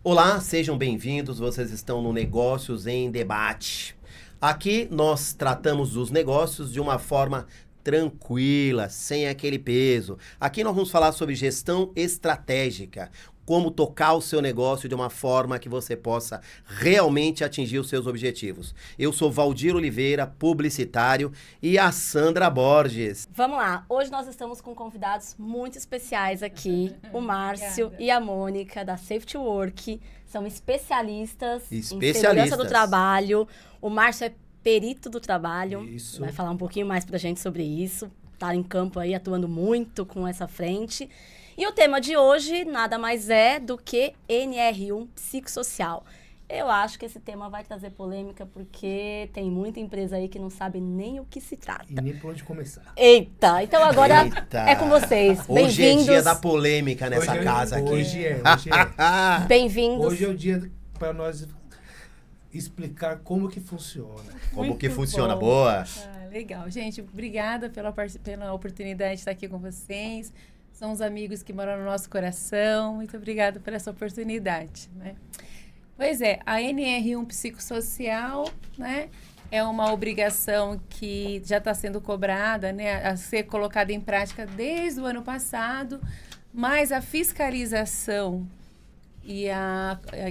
Olá, sejam bem-vindos. Vocês estão no Negócios em Debate. Aqui nós tratamos dos negócios de uma forma tranquila, sem aquele peso. Aqui nós vamos falar sobre gestão estratégica, como tocar o seu negócio de uma forma que você possa realmente atingir os seus objetivos. Eu sou Valdir Oliveira, publicitário, e a Sandra Borges. Vamos lá, hoje nós estamos com convidados muito especiais aqui, o Márcio e a Mônica da Safety Work, são especialistas em segurança do trabalho. O Márcio é perito do trabalho, vai falar um pouquinho mais pra gente sobre isso, tá em campo aí atuando muito com essa frente. E o tema de hoje nada mais é do que NR1 psicossocial. Eu acho que esse tema vai trazer polêmica porque tem muita empresa aí que não sabe nem o que se trata. E nem por onde começar. Eita, então agora é com vocês. Hoje é dia da polêmica nessa casa aqui. Hoje é. Bem-vindos. Hoje é o dia para nós explicar como que funciona. Como que funciona, boa. Legal. Gente, obrigada pela oportunidade de estar aqui com vocês. São os amigos que moram no nosso coração. Muito obrigada por essa oportunidade, né? Pois é, a NR1 psicossocial, né, é uma obrigação que já está sendo cobrada, né, a ser colocada em prática desde o ano passado, mas a fiscalização e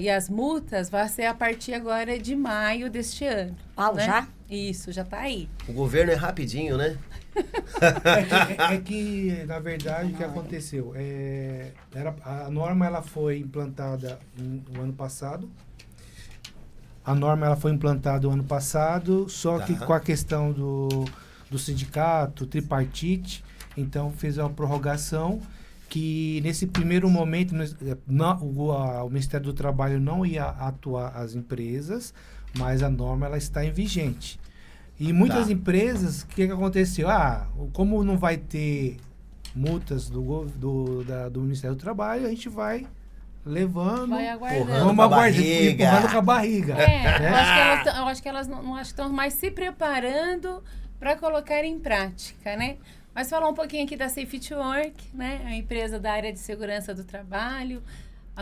as multas vai ser a partir agora de maio deste ano. Né? Já? Isso, já está aí. O governo é rapidinho, né? que, na verdade, o que aconteceu? A norma ela foi implantada no ano passado. Só que com a questão do sindicato, tripartite, então fez uma prorrogação que nesse primeiro momento o Ministério do Trabalho não ia atuar as empresas, mas a norma ela está em vigente. E muitas empresas, o que aconteceu? Como não vai ter multas do Ministério do Trabalho, a gente vai levando, vai aguardando. Empurrando com a barriga. Eu acho que elas não estão mais se preparando para colocar em prática, né? Mas falar um pouquinho aqui da Safety Work, né? A empresa da área de segurança do trabalho.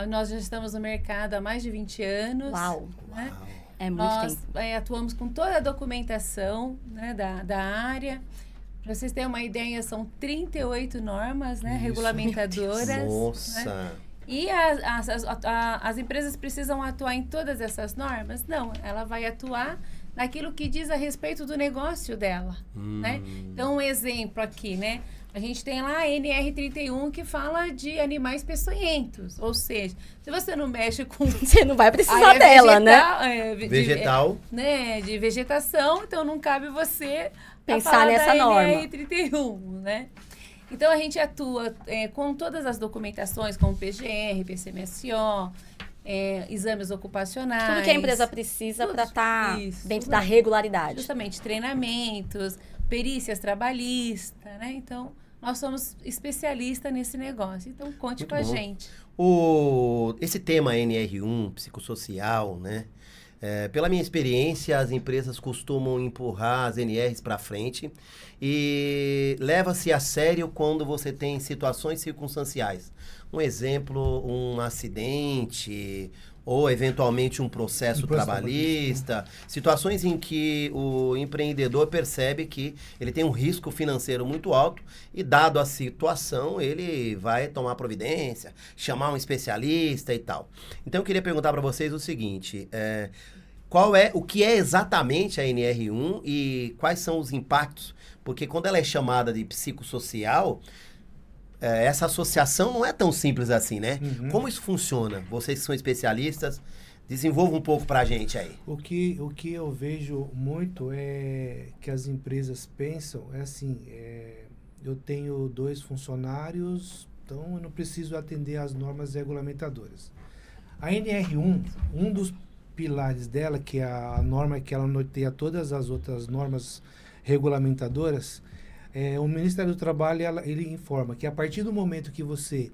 Nós já estamos no mercado há mais de 20 anos. Uau! Né? É muito Nós tempo. Atuamos com toda a documentação, né, da área. Para vocês terem uma ideia, são 38 normas, né, regulamentadoras. Nossa! Né? E as empresas precisam atuar em todas essas normas? Não, ela vai atuar naquilo que diz a respeito do negócio dela. Né? Então, um exemplo aqui, né? A gente tem lá a NR31 que fala de animais peçonhentos. Ou seja, se você não mexe com... Você não vai precisar dela, né? Vegetal. De vegetação, então não cabe você pensar nessa norma. NR31, né? Então, a gente atua com todas as documentações, como PGR, PCMSO, exames ocupacionais. Tudo que a empresa precisa para estar dentro da regularidade. Justamente, treinamentos, perícias trabalhistas, né? Então, nós somos especialistas nesse negócio. Então, conte com a gente. Esse tema NR1, psicossocial, né? Pela minha experiência, as empresas costumam empurrar as NRs para frente e leva-se a sério quando você tem situações circunstanciais. Um exemplo, um acidente ou eventualmente um processo trabalhista, situações em que o empreendedor percebe que ele tem um risco financeiro muito alto e, dado a situação, ele vai tomar providência, chamar um especialista e tal. Então, eu queria perguntar para vocês o seguinte, o que é exatamente a NR1 e quais são os impactos? Porque quando ela é chamada de psicossocial, essa associação não é tão simples assim, né? Como isso funciona? Vocês que são especialistas, desenvolvam um pouco pra gente aí. O que eu vejo muito é que as empresas pensam, eu tenho 2 funcionários, então eu não preciso atender às normas regulamentadoras. A NR1, um dos pilares dela, que é a norma que ela norteia todas as outras normas regulamentadoras, o Ministério do Trabalho ele informa que a partir do momento que você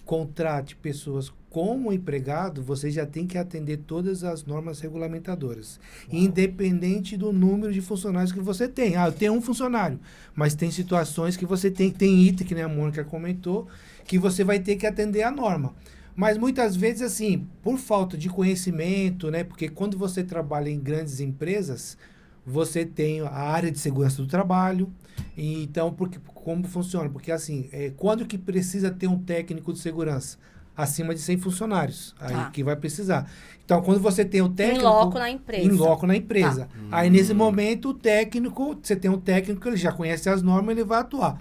contrate pessoas como empregado, você já tem que atender todas as normas regulamentadoras, independente do número de funcionários que você tem. Eu tenho um funcionário, mas tem situações que você tem item, que nem a Mônica comentou, que você vai ter que atender a norma. Mas muitas vezes, assim, por falta de conhecimento, né? Porque quando você trabalha em grandes empresas, você tem a área de segurança do trabalho. E então, como funciona? Porque, assim, quando que precisa ter um técnico de segurança? Acima de 100 funcionários. Aí que vai precisar. Então, quando você tem o técnico... Em loco na empresa. Em loco na empresa. Aí, nesse momento, o técnico... Você tem um técnico, ele já conhece as normas, ele vai atuar.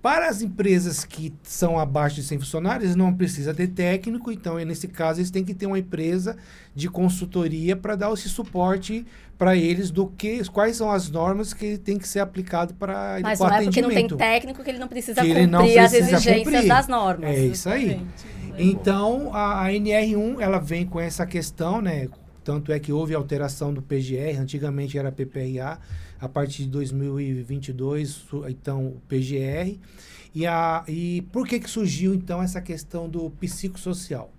Para as empresas que são abaixo de 100 funcionários, não precisa ter técnico. Então, nesse caso, eles têm que ter uma empresa de consultoria para dar esse suporte para eles quais são as normas que tem que ser aplicado para Mas não é porque não tem técnico que ele não precisa cumprir as exigências das normas. É isso aí. Então, a NR1, ela vem com essa questão, né? Tanto é que houve alteração do PGR, antigamente era PPRA, a partir de 2022, então, o PGR. E por que surgiu, então, essa questão do psicossocial?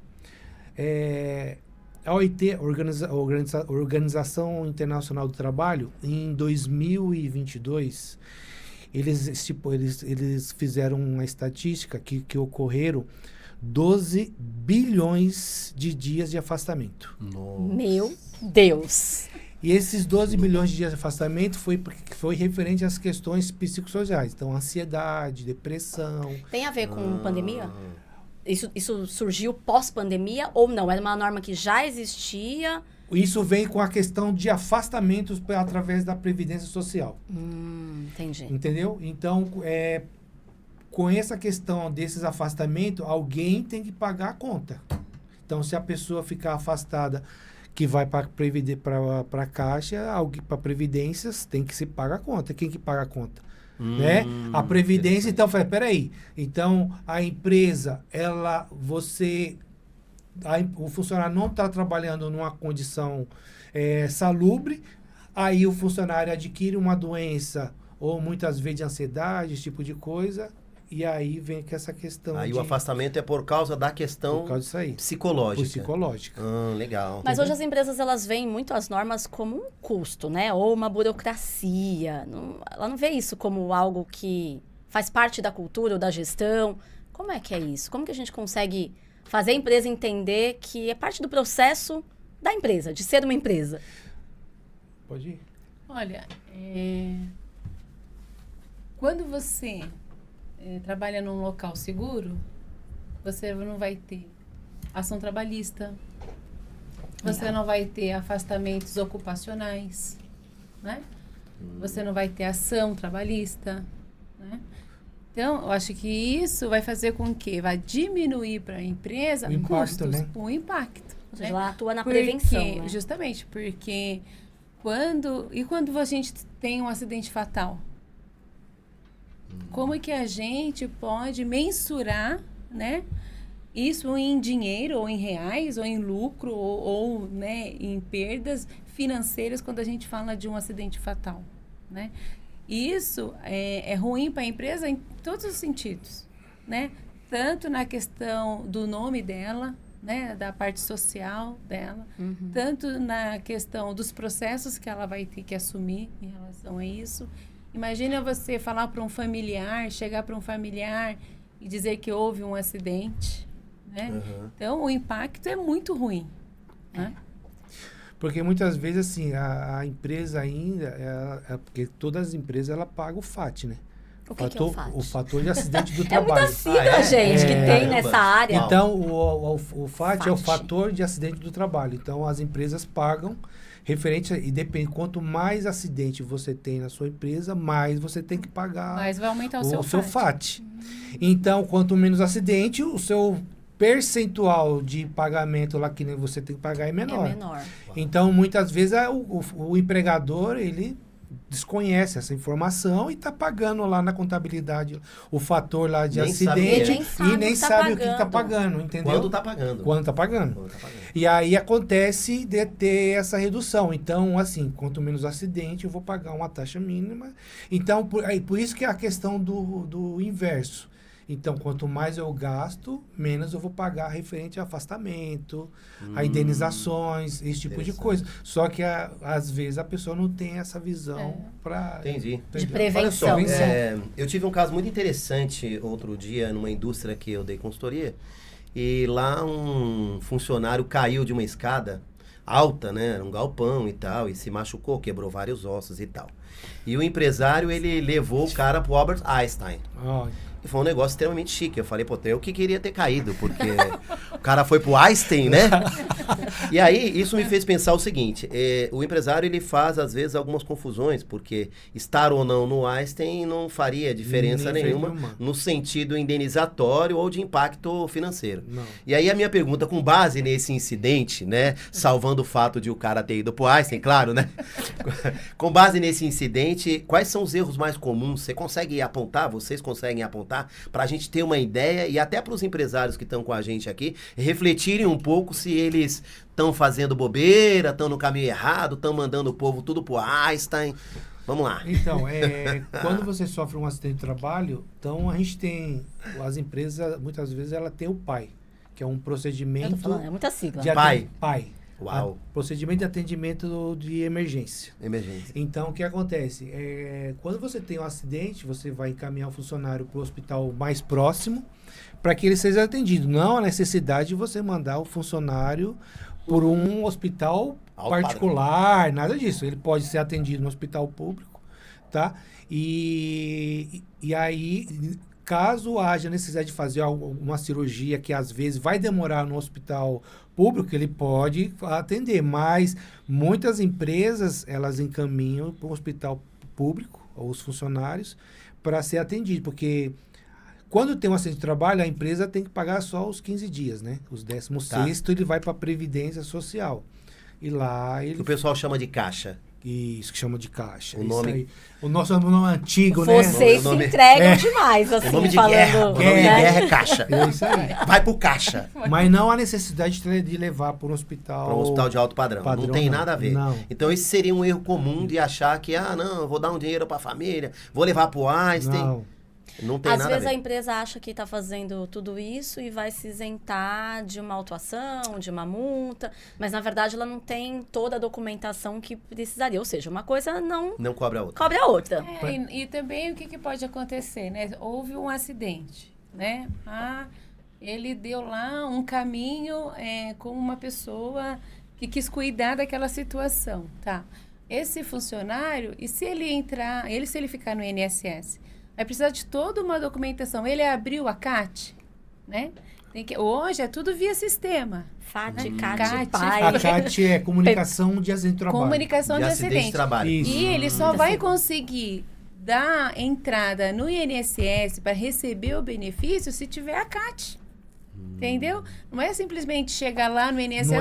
A OIT, Organização Internacional do Trabalho, em 2022, eles fizeram uma estatística que ocorreram 12 bilhões de dias de afastamento. Nossa. Meu Deus! E esses 12 bilhões de dias de afastamento foi referente às questões psicossociais. Então, ansiedade, depressão. Tem a ver com pandemia? Isso surgiu pós-pandemia ou não? Era uma norma que já existia? Isso vem com a questão de afastamentos através da Previdência Social. Entendi. Entendeu? Então, com essa questão desses afastamentos, alguém tem que pagar a conta. Então, se a pessoa ficar afastada, que vai para a Caixa, para Previdências, tem que se pagar a conta. Quem que paga a conta? Né? A Previdência, então, peraí. Então, a empresa, o funcionário não está trabalhando numa condição salubre, aí o funcionário adquire uma doença, ou muitas vezes de ansiedade, esse tipo de coisa, e aí vem com essa questão. Aí o afastamento é por causa da questão psicológica. Psicológica. Legal. Mas hoje as empresas, elas veem muito as normas como um custo, né? Ou uma burocracia. Ela não vê isso como algo que faz parte da cultura ou da gestão. Como é que é isso? Como que a gente consegue fazer a empresa entender que é parte do processo da empresa, de ser uma empresa? Pode ir. Olha, quando você trabalha num local seguro, você não vai ter ação trabalhista, você não vai ter afastamentos ocupacionais, né? Você não vai ter ação trabalhista, né? Então, eu acho que isso vai fazer com que vai diminuir para a empresa o impacto, custos, né? o impacto. Ou seja, ela atua na prevenção, né? Justamente, porque quando a gente tem um acidente fatal, como é que a gente pode mensurar, né, isso em dinheiro, ou em reais, ou em lucro, ou né, em perdas financeiras quando a gente fala de um acidente fatal, né? Isso é ruim para a empresa em todos os sentidos, né? Tanto na questão do nome dela, né, da parte social dela, tanto na questão dos processos que ela vai ter que assumir em relação a isso. Imagina você falar para um familiar, chegar para um familiar e dizer que houve um acidente, né? Então, o impacto é muito ruim, né? Porque muitas vezes, assim, a empresa ainda, porque todas as empresas, ela paga o FAT, né? O que é o FAT? O fator de acidente do trabalho. É muita sigla, gente, que tem nessa área. Então, o FAT é o fator de acidente do trabalho. Então, as empresas pagam referente e depende, quanto mais acidente você tem na sua empresa, mais você tem que pagar. Mais vai aumentar o seu FAT. Então, quanto menos acidente, o seu percentual de pagamento lá que você tem que pagar é menor. É menor. Então, muitas vezes, o empregador, ele desconhece essa informação e está pagando lá na contabilidade o fator lá de acidente e nem sabe o que está pagando, entendeu? Quando está pagando. Quando está pagando. E aí acontece de ter essa redução. Então, assim, quanto menos acidente, eu vou pagar uma taxa mínima. Então, por isso que é a questão do inverso. Então, quanto mais eu gasto, menos eu vou pagar referente a afastamento, a indenizações, esse tipo de coisa. Só que, às vezes, a pessoa não tem essa visão para... Entendi. De prevenção. Eu tive um caso muito interessante outro dia numa indústria que eu dei consultoria e lá um funcionário caiu de uma escada alta, né? Era um galpão e tal, e se machucou, quebrou vários ossos e tal. E o empresário, ele levou o cara pro Albert Einstein. E foi um negócio extremamente chique. Eu falei, pô, eu que queria ter caído, porque o cara foi pro Einstein, né? E aí, isso me fez pensar o seguinte, o empresário, ele faz, às vezes, algumas confusões, porque estar ou não no Einstein não faria diferença nenhuma no sentido indenizatório ou de impacto financeiro. Não. E aí, a minha pergunta, com base nesse incidente, né, salvando o fato de o cara ter ido pro Einstein, claro, né? Com base nesse incidente, quais são os erros mais comuns? Você consegue apontar, vocês conseguem apontar, para a gente ter uma ideia e até para os empresários que estão com a gente aqui refletirem um pouco se eles estão fazendo bobeira, estão no caminho errado, estão mandando o povo tudo pro Einstein. Vamos lá. Então, quando você sofre um acidente de trabalho, então a gente tem, as empresas, muitas vezes ela tem o PAI, que é um procedimento... Eu tô falando, é muita sigla. PAI. Uau. Procedimento de atendimento de emergência. Emergência. Então, o que acontece? Quando você tem um acidente, você vai encaminhar o funcionário para o hospital mais próximo para que ele seja atendido. Não há necessidade de você mandar o funcionário por um hospital particular, nada disso. Ele pode ser atendido no hospital público, tá? E aí... Caso haja necessidade de fazer uma cirurgia que às vezes vai demorar no hospital público, ele pode atender, mas muitas empresas, elas encaminham para o hospital público, os funcionários, para ser atendido, porque quando tem um acidente de trabalho, a empresa tem que pagar só os 15 dias, né? Os 16º ele vai para a Previdência Social. E lá ele... O pessoal chama de caixa. Isso, que chama de caixa. O nome... Aí. O nosso nome antigo, Vocês né? se entregam demais, assim, o nome de falando... guerra. O nome de guerra é caixa. É isso aí. Vai pro caixa. Mas não há necessidade de levar para um hospital... Para um hospital de alto padrão. Não tem nada a ver. Não. Então, esse seria um erro comum de achar que, não, eu vou dar um dinheiro para a família, vou levar pro Einstein. Não tem Às nada vezes a ver. a empresa acha que está fazendo tudo isso e vai se isentar de uma autuação, de uma multa, mas na verdade ela não tem toda a documentação que precisaria. Ou seja, uma coisa não cobre a outra. Cobre a outra. E também o que pode acontecer, né? Houve um acidente, né? Ele deu lá um caminho com uma pessoa que quis cuidar daquela situação, tá? Esse funcionário, e se ele ficar no INSS, vai precisar de toda uma documentação. Ele abriu a CAT, né? Hoje é tudo via sistema. FAT, né? CAT, PAI. A CAT é comunicação de acidente de trabalho. Comunicação de acidente de trabalho. Isso. E ele só vai conseguir dar entrada no INSS para receber o benefício se tiver a CAT. Entendeu? Não é simplesmente chegar lá no INSS,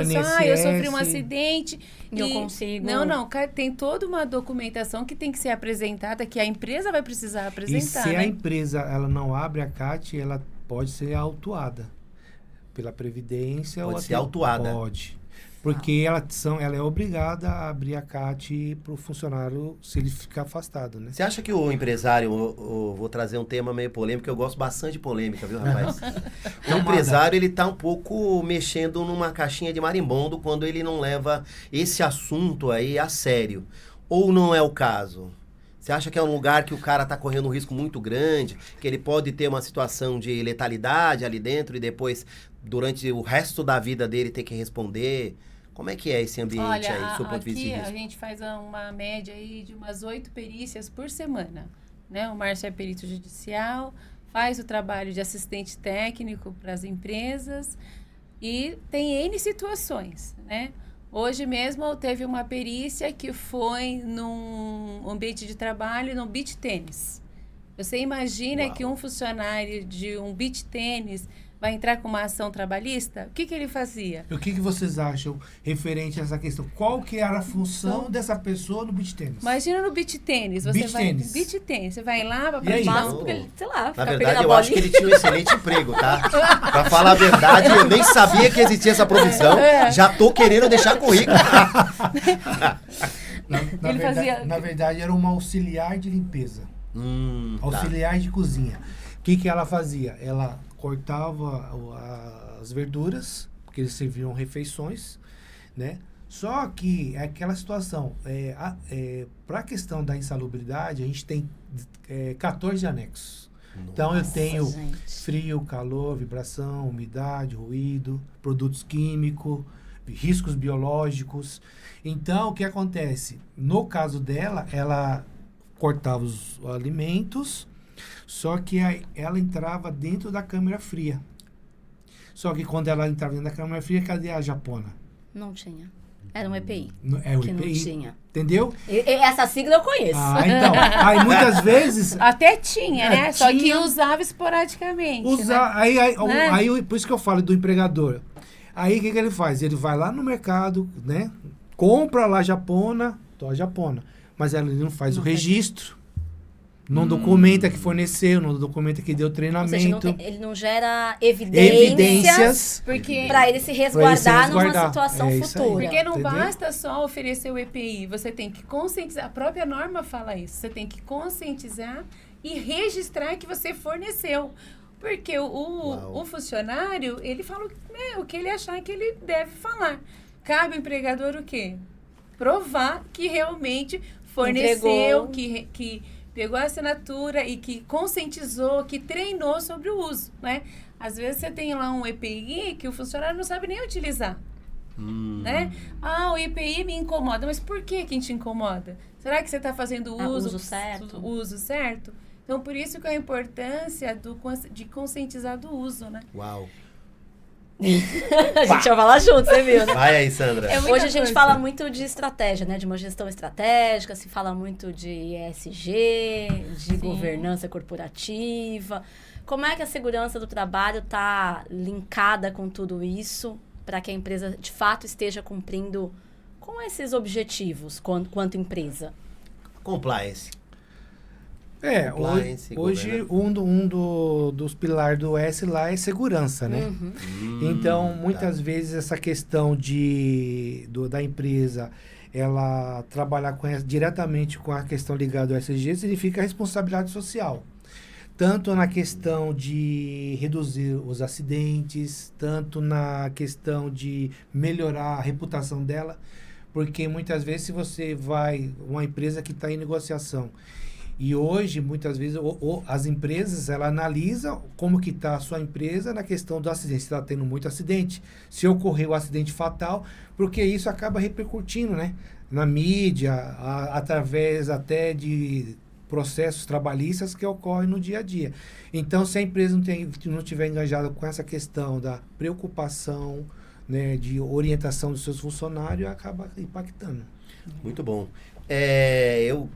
eu sofri um acidente e eu consigo. Não, tem toda uma documentação que tem que ser apresentada, que a empresa vai precisar apresentar. E se a empresa ela não abre a CAT, ela pode ser autuada pela Previdência. Pode ser autuada. Pode. Porque ela é obrigada a abrir a CAT para o funcionário se ele ficar afastado, né? Você acha que o empresário, vou trazer um tema meio polêmico, que eu gosto bastante de polêmica, viu, rapaz? O empresário, ele tá um pouco mexendo numa caixinha de marimbondo quando ele não leva esse assunto aí a sério. Ou não é o caso? Você acha que é um lugar que o cara tá correndo um risco muito grande, que ele pode ter uma situação de letalidade ali dentro e depois, durante o resto da vida dele, ter que responder? Como é que é esse ambiente aí, do seu ponto de vista? Aqui a gente faz uma média aí de umas 8 perícias por semana, né? O Márcio é perito judicial, faz o trabalho de assistente técnico para as empresas e tem N situações, né? Hoje mesmo teve uma perícia que foi num ambiente de trabalho no beach tênis. Você imagina que um funcionário de um beach tênis vai entrar com uma ação trabalhista? O que ele fazia? E o que vocês acham referente a essa questão? Qual que era a função dessa pessoa no beach tênis? Imagina no beach tênis. Beach tênis. Você vai lá para praticar, sei lá. Na verdade, eu acho que ele tinha um excelente emprego, tá? Pra falar a verdade, eu nem sabia que existia essa profissão. Já tô querendo deixar currículo. Na verdade, era uma auxiliar de limpeza. Auxiliar de cozinha. O que ela fazia? Ela cortava as verduras, porque eles serviam refeições, né? Só que é aquela situação, para a questão da insalubridade, a gente tem 14 anexos. Nossa, então, eu tenho frio, calor, vibração, umidade, ruído, produtos químicos, riscos biológicos. Então, o que acontece? No caso dela, ela cortava os alimentos, só que ela entrava dentro da câmara fria. Só que quando ela entrava dentro da câmara fria, cadê a japona? Não tinha. Era um EPI. É o que EPI. Não tinha. Entendeu? Essa sigla eu conheço. Então. Aí muitas vezes... Até tinha, né? Só que usava esporadicamente. Né? Aí, por isso que eu falo do empregador. Aí, o que ele faz? Ele vai lá no mercado, né? Compra lá a japona, mas ele não faz o registro. Não documenta que forneceu, não documenta que deu treinamento. Ou seja, ele não gera evidências para ele se resguardar numa situação futura. Porque não basta só oferecer o EPI, você tem que conscientizar. A própria norma fala isso. Você tem que conscientizar e registrar que você forneceu. Porque o funcionário, ele fala o que ele achar que ele deve falar. Cabe ao empregador o quê? Provar que realmente forneceu, que pegou a assinatura e que conscientizou, que treinou sobre o uso, né? Às vezes você tem lá um EPI que o funcionário não sabe nem utilizar, né? O EPI me incomoda, mas por que te incomoda? Será que você está fazendo o uso certo? Então, por isso que a importância de conscientizar do uso, né? Uau! A gente vai falar junto, você viu, né? Vai aí, Sandra. Hoje a gente fala muito de estratégia, né? De uma gestão estratégica, se fala muito de ESG, de governança corporativa. Como é que a segurança do trabalho está linkada com tudo isso para que a empresa, de fato, esteja cumprindo com esses objetivos quanto empresa? Compliance. Hoje dos pilares do S lá é segurança, né? Então, muitas vezes essa questão da empresa, ela trabalhar diretamente com a questão ligada ao ESG, significa responsabilidade social. Tanto na questão de reduzir os acidentes, tanto na questão de melhorar a reputação dela, porque muitas vezes se você uma empresa que está em negociação, e hoje, muitas vezes, as empresas, ela analisa como que está a sua empresa na questão do acidente. Se está tendo muito acidente, se ocorreu um acidente fatal, porque isso acaba repercutindo, né? Na mídia, através até de processos trabalhistas que ocorrem no dia a dia. Então, se a empresa não estiver engajada com essa questão da preocupação, né, de orientação dos seus funcionários, acaba impactando. Muito bom. Eu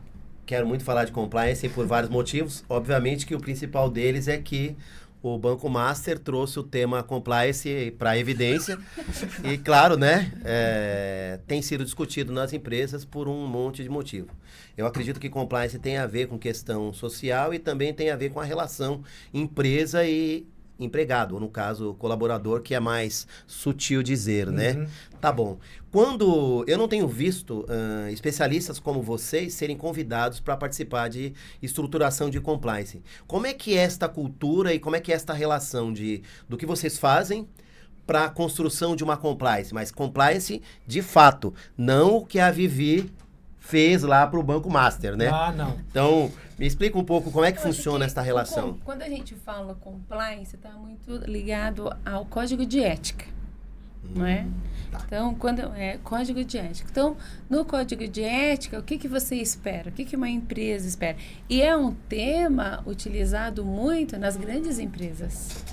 quero muito falar de compliance por vários motivos. Obviamente que o principal deles é que o Banco Master trouxe o tema compliance para evidência. E, claro, né, tem sido discutido nas empresas por um monte de motivo. Eu acredito que compliance tem a ver com questão social e também tem a ver com a relação empresa e empregado, ou no caso, colaborador, que é mais sutil dizer, né? Tá bom. Quando eu não tenho visto especialistas como vocês serem convidados para participar de estruturação de compliance, como é que é esta cultura e como é que é esta relação do que vocês fazem para a construção de uma compliance? Mas compliance de fato, não o que a Vivi fez lá para o Banco Master, né? Não. Então, me explica um pouco como é que funciona esta relação. Quando a gente fala compliance, está muito ligado ao código de ética, não é? Tá. Então, código de ética. Então, no código de ética, o que você espera? O que uma empresa espera? E é um tema utilizado muito nas grandes empresas,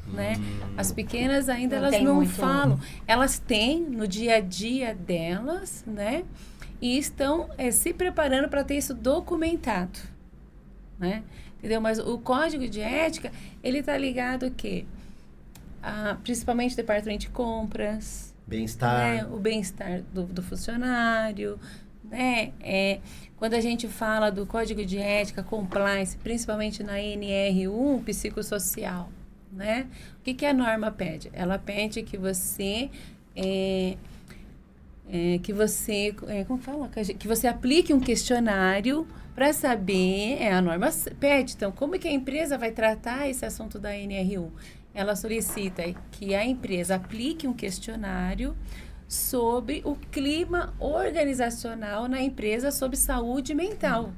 né? As pequenas ainda elas não falam. Elas têm no dia a dia delas, né? E estão se preparando para ter isso documentado, né? Entendeu? Mas o código de ética, ele está ligado a quê? Principalmente departamento de compras. Bem-estar. Né? O bem-estar do funcionário, né? Quando a gente fala do código de ética, compliance, principalmente na NR1, psicossocial, né? O que a norma pede? Ela pede que você... que você aplique um questionário para saber, a norma pede, então, como que a empresa vai tratar esse assunto da NR1? Ela solicita que a empresa aplique um questionário sobre o clima organizacional na empresa sobre saúde mental.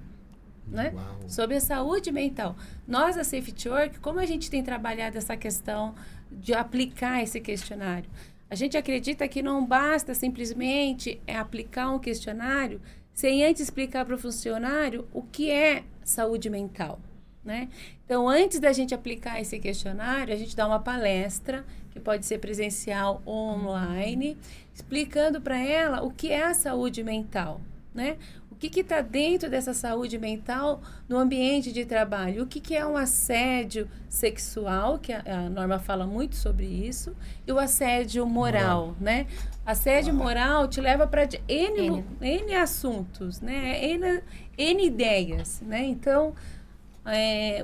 né? Sobre a saúde mental. Nós, da Safety Work, como a gente tem trabalhado essa questão de aplicar esse questionário? A gente acredita que não basta simplesmente aplicar um questionário sem antes explicar para o funcionário o que é saúde mental, né? Então, antes da gente aplicar esse questionário, a gente dá uma palestra, que pode ser presencial ou online, explicando para ela o que é a saúde mental, né? O que está dentro dessa saúde mental no ambiente de trabalho? O que é um assédio sexual, que a norma fala muito sobre isso, e o assédio moral, né? Assédio moral te leva para N assuntos, né? N ideias, né? Então,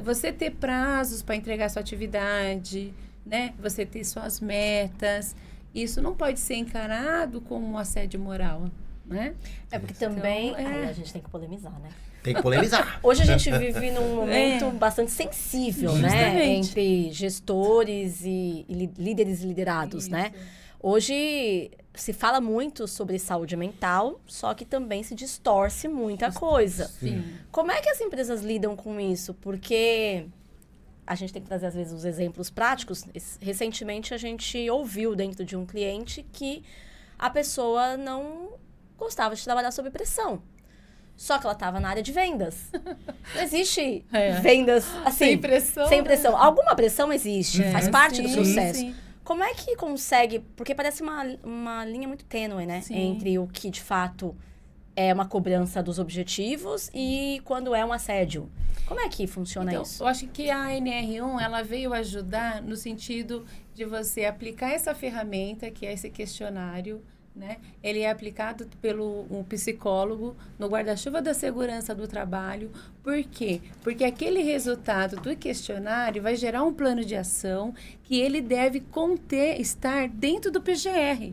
você ter prazos para entregar sua atividade, né? Você ter suas metas, isso não pode ser encarado como um assédio moral, né? Porque também a gente tem que polemizar, né? Tem que polemizar. Hoje a gente vive num momento bastante sensível, né? Entre gestores e líderes e liderados, né? Hoje se fala muito sobre saúde mental, só que também se distorce muita coisa. Sim. Como é que as empresas lidam com isso? Porque a gente tem que trazer, às vezes, os exemplos práticos. Recentemente, a gente ouviu dentro de um cliente que a pessoa não gostava de trabalhar sob pressão. Só que ela estava na área de vendas. Não existe vendas assim, sem pressão. Sem pressão. Alguma pressão existe, faz parte do processo. Sim. Como é que consegue... Porque parece uma linha muito tênue, né? Sim. Entre o que, de fato, é uma cobrança dos objetivos e quando é um assédio. Como é que funciona isso? Eu acho que a NR1, ela veio ajudar no sentido de você aplicar essa ferramenta, que é esse questionário, né? Ele é aplicado pelo um psicólogo no guarda-chuva da segurança do trabalho. Por quê? Porque aquele resultado do questionário vai gerar um plano de ação que ele deve estar dentro do PGR,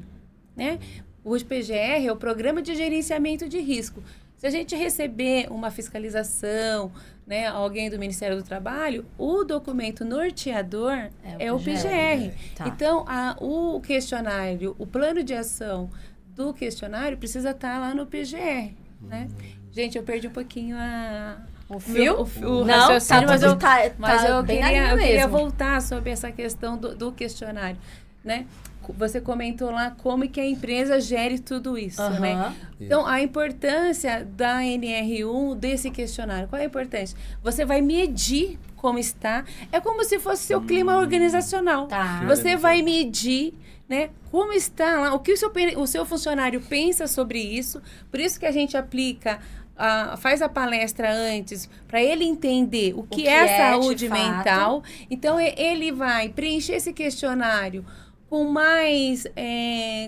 né? O PGR é o Programa de Gerenciamento de Risco. Se a gente receber uma fiscalização, né, alguém do Ministério do Trabalho, o documento norteador é o PGR. Tá. Então, o questionário, o plano de ação do questionário precisa estar lá no PGR, né? Gente, eu perdi um pouquinho o fio? O raciocínio, mas eu bem queria voltar sobre essa questão do questionário, né? Você comentou lá como que a empresa gere tudo isso, né? Então, a importância da NR1, desse questionário, qual é a importância? Você vai medir como está, é como se fosse seu clima organizacional. Tá. Você vai medir, né, como está lá, o que o seu funcionário pensa sobre isso, por isso que a gente aplica... faz a palestra antes, para ele entender o que é saúde mental. Então, ele vai preencher esse questionário com mais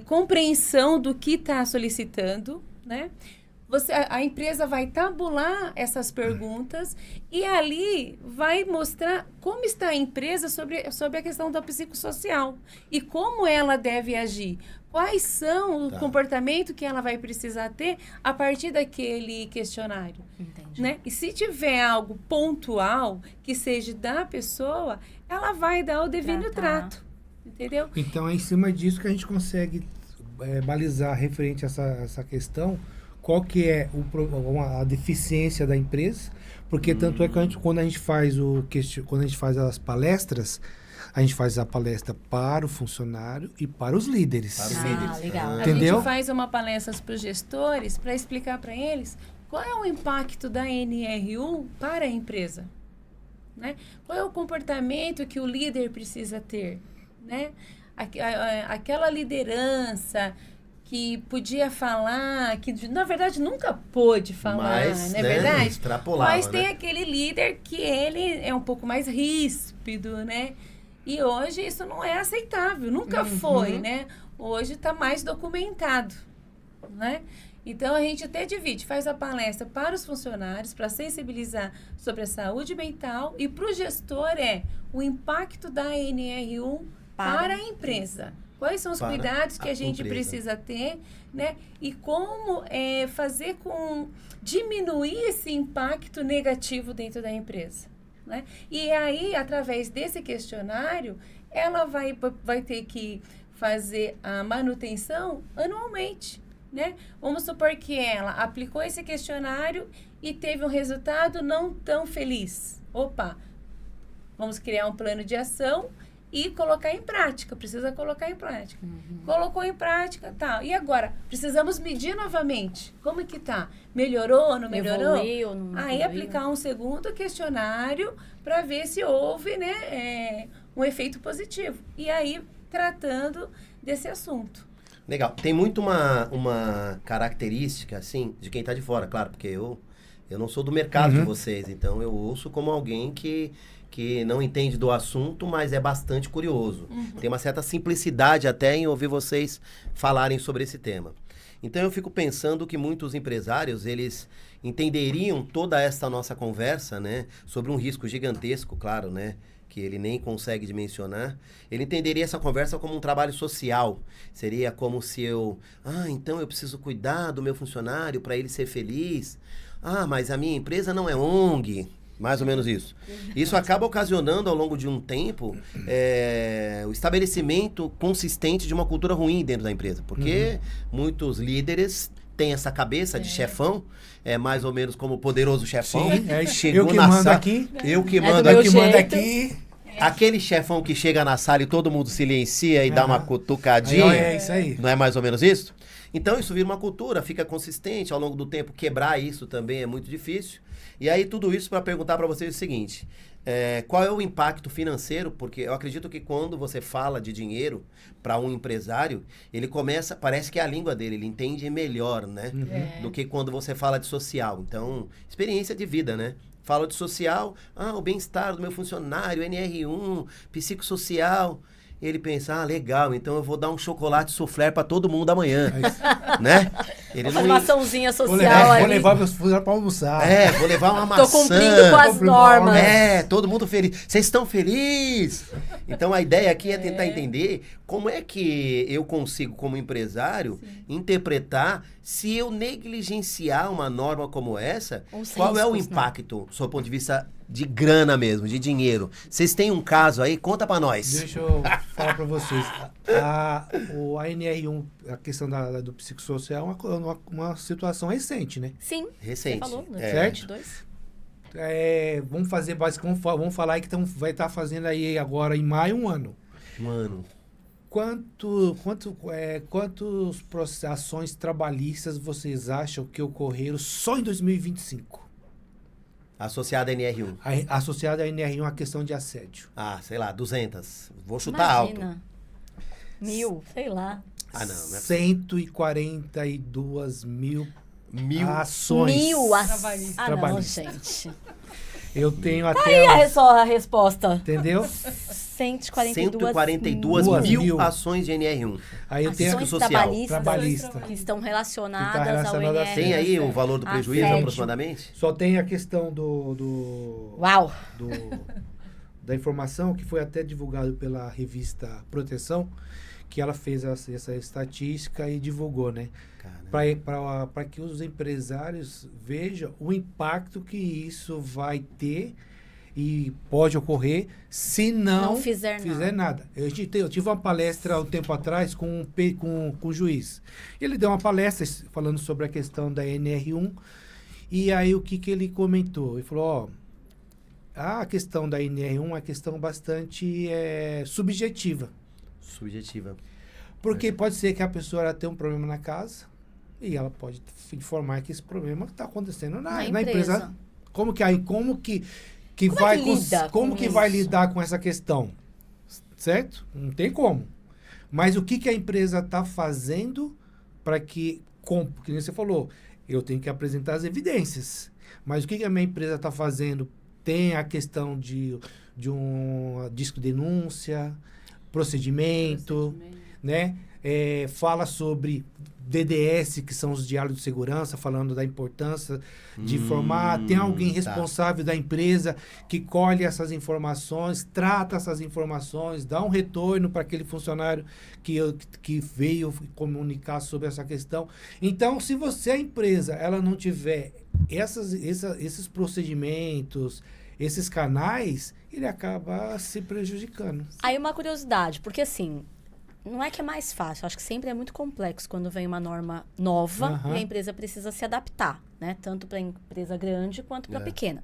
compreensão do que está solicitando, né? A empresa vai tabular essas perguntas e ali vai mostrar como está a empresa sobre a questão da psicossocial e como ela deve agir. Quais são o comportamento que ela vai precisar ter a partir daquele questionário. Entendi. Né? E se tiver algo pontual que seja da pessoa, ela vai dar o devido trato. Entendeu? Então, é em cima disso que a gente consegue balizar referente a essa questão, qual que é a deficiência da empresa, porque tanto é que quando a gente faz as palestras, a gente faz a palestra para o funcionário e para os líderes. Legal. Entendeu? A gente faz uma palestra para os gestores para explicar para eles qual é o impacto da NR1 para a empresa. Né? Qual é o comportamento que o líder precisa ter? Né? Aquela liderança que podia falar, que na verdade nunca pôde falar, não é verdade? Extrapolava, mas tem aquele líder que ele é um pouco mais ríspido, né? E hoje isso não é aceitável, nunca foi, né? Hoje está mais documentado, né? Então, a gente até divide, faz a palestra para os funcionários, para sensibilizar sobre a saúde mental, e para o gestor o impacto da NR1 para a empresa. Quais são os cuidados que a gente precisa ter, né? E como diminuir esse impacto negativo dentro da empresa, né? E aí, através desse questionário, ela vai ter que fazer a manutenção anualmente, né? Vamos supor que ela aplicou esse questionário e teve um resultado não tão feliz. Opa, vamos criar um plano de ação e colocar em prática. Precisa colocar em prática. Colocou em prática, tá. E agora? Precisamos medir novamente. Como que tá? Melhorou, não melhorou? Evoluiu, não Aí evoluiu. aplicar um segundo questionário para ver se houve, né, um efeito positivo. E aí, tratando desse assunto. Legal. Tem muito uma característica, assim, de quem está de fora, claro, porque eu não sou do mercado de vocês, então eu ouço como alguém que não entende do assunto, mas é bastante curioso. Tem uma certa simplicidade até em ouvir vocês falarem sobre esse tema. Então eu fico pensando que muitos empresários, eles entenderiam toda esta nossa conversa, né, sobre um risco gigantesco, claro, né, que ele nem consegue dimensionar, ele entenderia essa conversa como um trabalho social. Seria como se então eu preciso cuidar do meu funcionário para ele ser feliz. Mas a minha empresa não é ONG. Mais ou menos isso. Isso acaba ocasionando, ao longo de um tempo, o estabelecimento consistente de uma cultura ruim dentro da empresa. Porque muitos líderes têm essa cabeça de chefão, mais ou menos como o poderoso chefão. Sim, chegou eu que na mando sala, aqui. Eu que É do mando meu aqui. Eu que mando jeito. aqui. Aquele chefão que chega na sala e todo mundo silencia e dá uma cutucadinha. É isso aí. Não é mais ou menos isso? Então isso vira uma cultura, fica consistente. Ao longo do tempo, quebrar isso também é muito difícil. E aí tudo isso para perguntar para vocês o seguinte: qual é o impacto financeiro? Porque eu acredito que quando você fala de dinheiro para um empresário, ele começa, parece que é a língua dele, ele entende melhor, né? Do que quando você fala de social. Então, experiência de vida, né? Fala de social, o bem-estar do meu funcionário, NR1, psicossocial. Ele pensa, legal, então eu vou dar um chocolate soufflé para todo mundo amanhã, né? Ele Uma açãozinha social Vou ali. levar meus funcionários para almoçar. Vou levar uma maçã. Tô cumprindo com as normas. Todo mundo feliz. Vocês estão felizes? Então a ideia aqui é tentar entender como é que eu consigo, como empresário, interpretar se eu negligenciar uma norma como essa, qual é o impacto, do seu ponto de vista de grana mesmo, de dinheiro. Vocês têm um caso aí? Conta pra nós. Deixa eu falar para vocês. A NR1, a questão do psicossocial é uma situação recente, né? Sim. Recente. Você falou, né? Certo? 22. Vamos fazer basicamente, vamos falar aí que vai estar fazendo aí agora em maio um ano. Quantas ações trabalhistas vocês acham que ocorreram só em 2025? Associada à NR1. Associada à NR1 a questão de assédio. Sei lá, 200. Vou chutar alto. 1000, sei lá. Não é 142 mil ações. 1000 trabalhistas. não, gente. Eu tenho Tá até... aí a resposta. Entendeu? 142 mil ações de NR1. Aí eu tenho ações social. trabalhista. que estão relacionadas ao NR. Tem aí o valor do prejuízo Assédio. aproximadamente? Só tem a questão Uau! da informação, que foi até divulgado pela revista Proteção, que ela fez essa estatística e divulgou, né? Para que os empresários vejam o impacto que isso vai ter e pode ocorrer se não fizer nada. Eu tive uma palestra um tempo atrás com o juiz. Ele deu uma palestra falando sobre a questão da NR1 e aí o que ele comentou? Ele falou, a questão da NR1 é uma questão bastante subjetiva. Porque pode ser que a pessoa ela tenha um problema na casa e ela pode informar que esse problema está acontecendo na empresa. Como que vai lidar com essa questão? Certo? Não tem como. Mas o que a empresa está fazendo para que você falou, eu tenho que apresentar as evidências. Mas o que a minha empresa está fazendo? Tem a questão de um disco denúncia, procedimento. Né? Fala sobre DDS, que são os diálogos de segurança, falando da importância de informar. Tem alguém responsável da empresa que colhe essas informações, trata essas informações, dá um retorno para aquele funcionário que veio comunicar sobre essa questão. Então, se a empresa ela não tiver esses procedimentos, esses canais, ele acaba se prejudicando. Aí uma curiosidade, porque assim, não é que é mais fácil, acho que sempre é muito complexo quando vem uma norma nova e a empresa precisa se adaptar, né? Tanto para a empresa grande quanto para a pequena.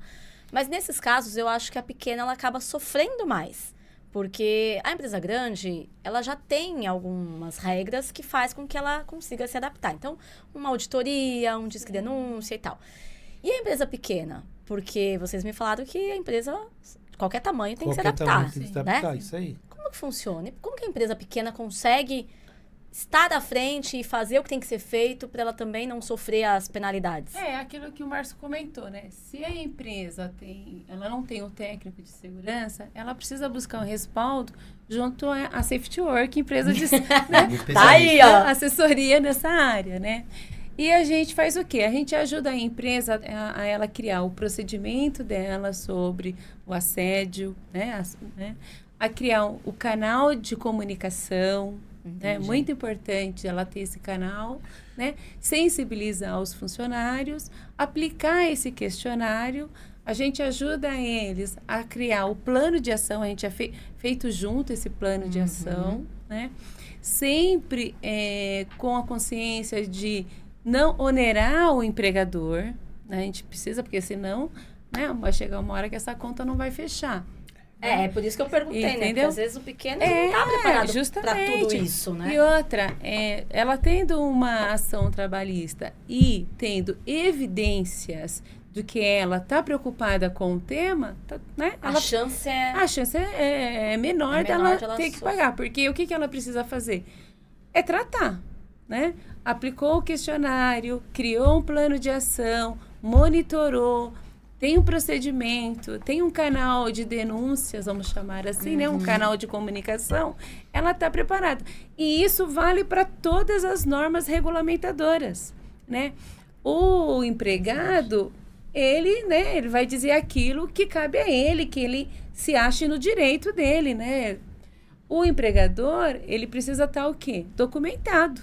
Mas nesses casos, eu acho que a pequena ela acaba sofrendo mais. Porque a empresa grande, ela já tem algumas regras que faz com que ela consiga se adaptar. Então, uma auditoria, um disque denúncia e tal. E a empresa pequena? Porque vocês me falaram que a empresa, de qualquer tamanho, tem que se adaptar. Tem que se adaptar, né? Isso aí. Como que funciona? Como que a empresa pequena consegue estar à frente e fazer o que tem que ser feito para ela também não sofrer as penalidades? É aquilo que o Márcio comentou, né? Se a empresa ela não tem um técnico de segurança, ela precisa buscar um respaldo junto à Safety Work, empresa de tá aí, ó. Assessoria nessa área, né? E a gente faz o quê? A gente ajuda a empresa a ela criar o procedimento dela sobre o assédio, né? A criar o canal de comunicação. É muito importante ela ter esse canal, né? Sensibilizar os funcionários, aplicar esse questionário. A gente ajuda eles a criar o plano de ação, a gente é feito junto esse plano de ação, né? Sempre com a consciência de não onerar o empregador, né? A gente precisa, porque senão, né, vai chegar uma hora que essa conta não vai fechar. É por isso que eu perguntei, entendeu? Né? Porque às vezes o pequeno não está preparado para tudo isso, né? E outra, ela tendo uma ação trabalhista e tendo evidências do que ela está preocupada com o tema, né? A chance é menor dela ter que pagar. Porque o que ela precisa fazer? É tratar, né? Aplicou o questionário, criou um plano de ação, monitorou, tem um procedimento, tem um canal de denúncias, vamos chamar assim, né? Um canal de comunicação, ela está preparada. E isso vale para todas as normas regulamentadoras, né? O empregado, ele vai dizer aquilo que cabe a ele, que ele se ache no direito dele, né? O empregador, ele precisa estar o quê? Documentado,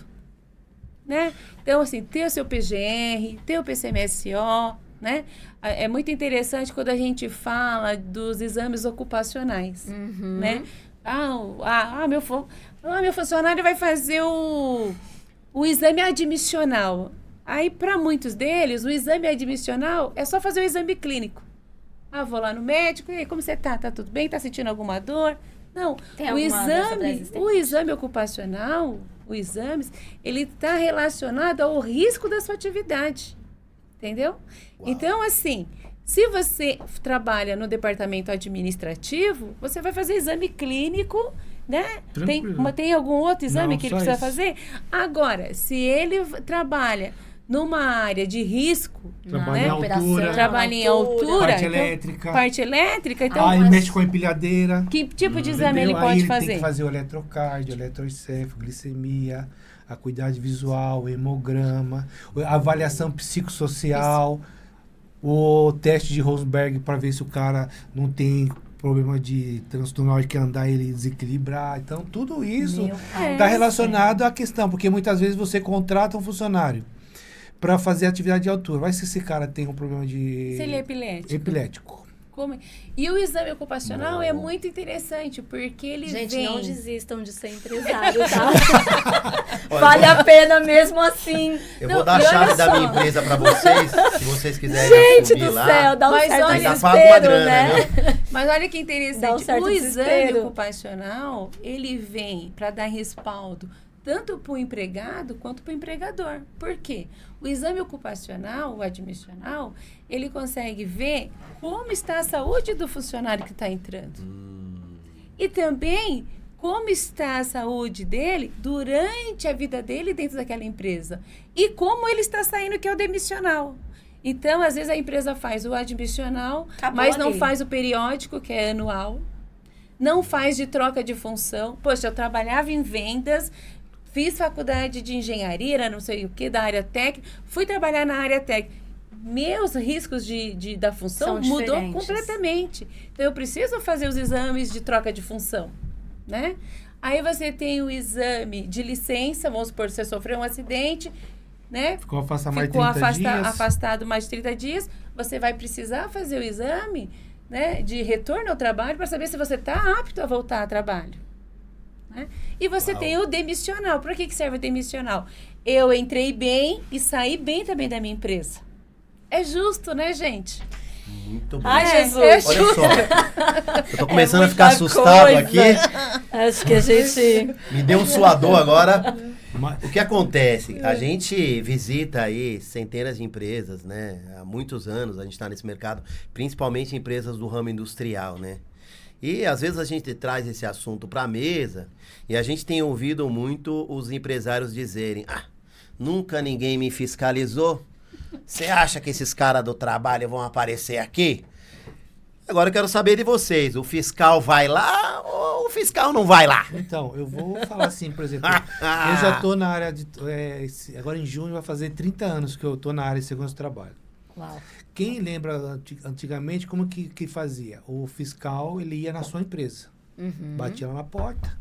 né? Então, assim, ter o seu PGR, ter o PCMSO, né? É muito interessante quando a gente fala dos exames ocupacionais, né? Meu funcionário vai fazer o exame admissional. Aí, para muitos deles, o exame admissional é só fazer o exame clínico. Vou lá no médico, e aí, como você tá? Tá tudo bem? Tá sentindo alguma dor? Não, o exame ocupacional, ele está relacionado ao risco da sua atividade. Entendeu? Uau. Então, assim, se você trabalha no departamento administrativo, você vai fazer exame clínico, né? Tem algum outro exame que ele precisa fazer? Agora, se ele trabalha numa área de risco, trabalha em altura, parte elétrica, então aí mexe com a empilhadeira. Que tipo de exame ele pode fazer? Tem que fazer o eletrocardio, eletroencefalo, glicemia, a acuidade visual, o hemograma, a avaliação psicossocial, o teste de Rosenberg para ver se o cara não tem problema de transtorno na hora que andar ele desequilibrar. Então, tudo isso está relacionado à questão, porque muitas vezes você contrata um funcionário para fazer atividade de altura. Vai se esse cara tem um problema de... Se ele é epilético. E o exame ocupacional é muito interessante, porque ele Gente, não desistam de ser empresário, tá? Vale a pena mesmo assim. Eu vou dar a chave da minha empresa para vocês, se vocês quiserem assumir lá. Gente do céu, dá um certo desespero, né? Mas olha que interessante, o exame ocupacional, ele vem para dar respaldo tanto para o empregado quanto para o empregador. Por quê? O exame ocupacional, o admissional, ele consegue ver como está a saúde do funcionário que está entrando. E também como está a saúde dele durante a vida dele dentro daquela empresa. E como ele está saindo, que é o demissional. Então, às vezes, a empresa faz o admissional, mas não faz o periódico, que é anual. Não faz de troca de função. Poxa, eu trabalhava em vendas, fiz faculdade de engenharia, não sei o que, da área técnica, fui trabalhar na área técnica. Meus riscos da função mudou completamente. Então, eu preciso fazer os exames de troca de função, né? Aí você tem o exame de licença, vamos supor, você sofreu um acidente, né? Ficou afastado mais de 30 dias. Afastado mais de 30 dias, você vai precisar fazer o exame, né, de retorno ao trabalho para saber se você está apto a voltar ao trabalho. né? E você tem o demissional. Para que serve o demissional? Eu entrei bem e saí bem também da minha empresa. É justo, né, gente? Muito bom. Ai, Jesus. Olha só. Eu tô começando a ficar assustado aqui. Acho que a gente... Me deu um suador agora. O que acontece? A gente visita aí centenas de empresas, né? Há muitos anos a gente está nesse mercado, principalmente empresas do ramo industrial, né? E às vezes a gente traz esse assunto para a mesa e a gente tem ouvido muito os empresários dizerem: nunca ninguém me fiscalizou. Você acha que esses caras do trabalho vão aparecer aqui? Agora eu quero saber de vocês. O fiscal vai lá ou o fiscal não vai lá? Então, eu vou falar assim, por exemplo. Eu já estou na área de... agora em junho vai fazer 30 anos que eu estou na área de segurança do trabalho. Uau. Quem lembra antigamente como que fazia? O fiscal, ele ia na sua empresa. Batia lá na porta.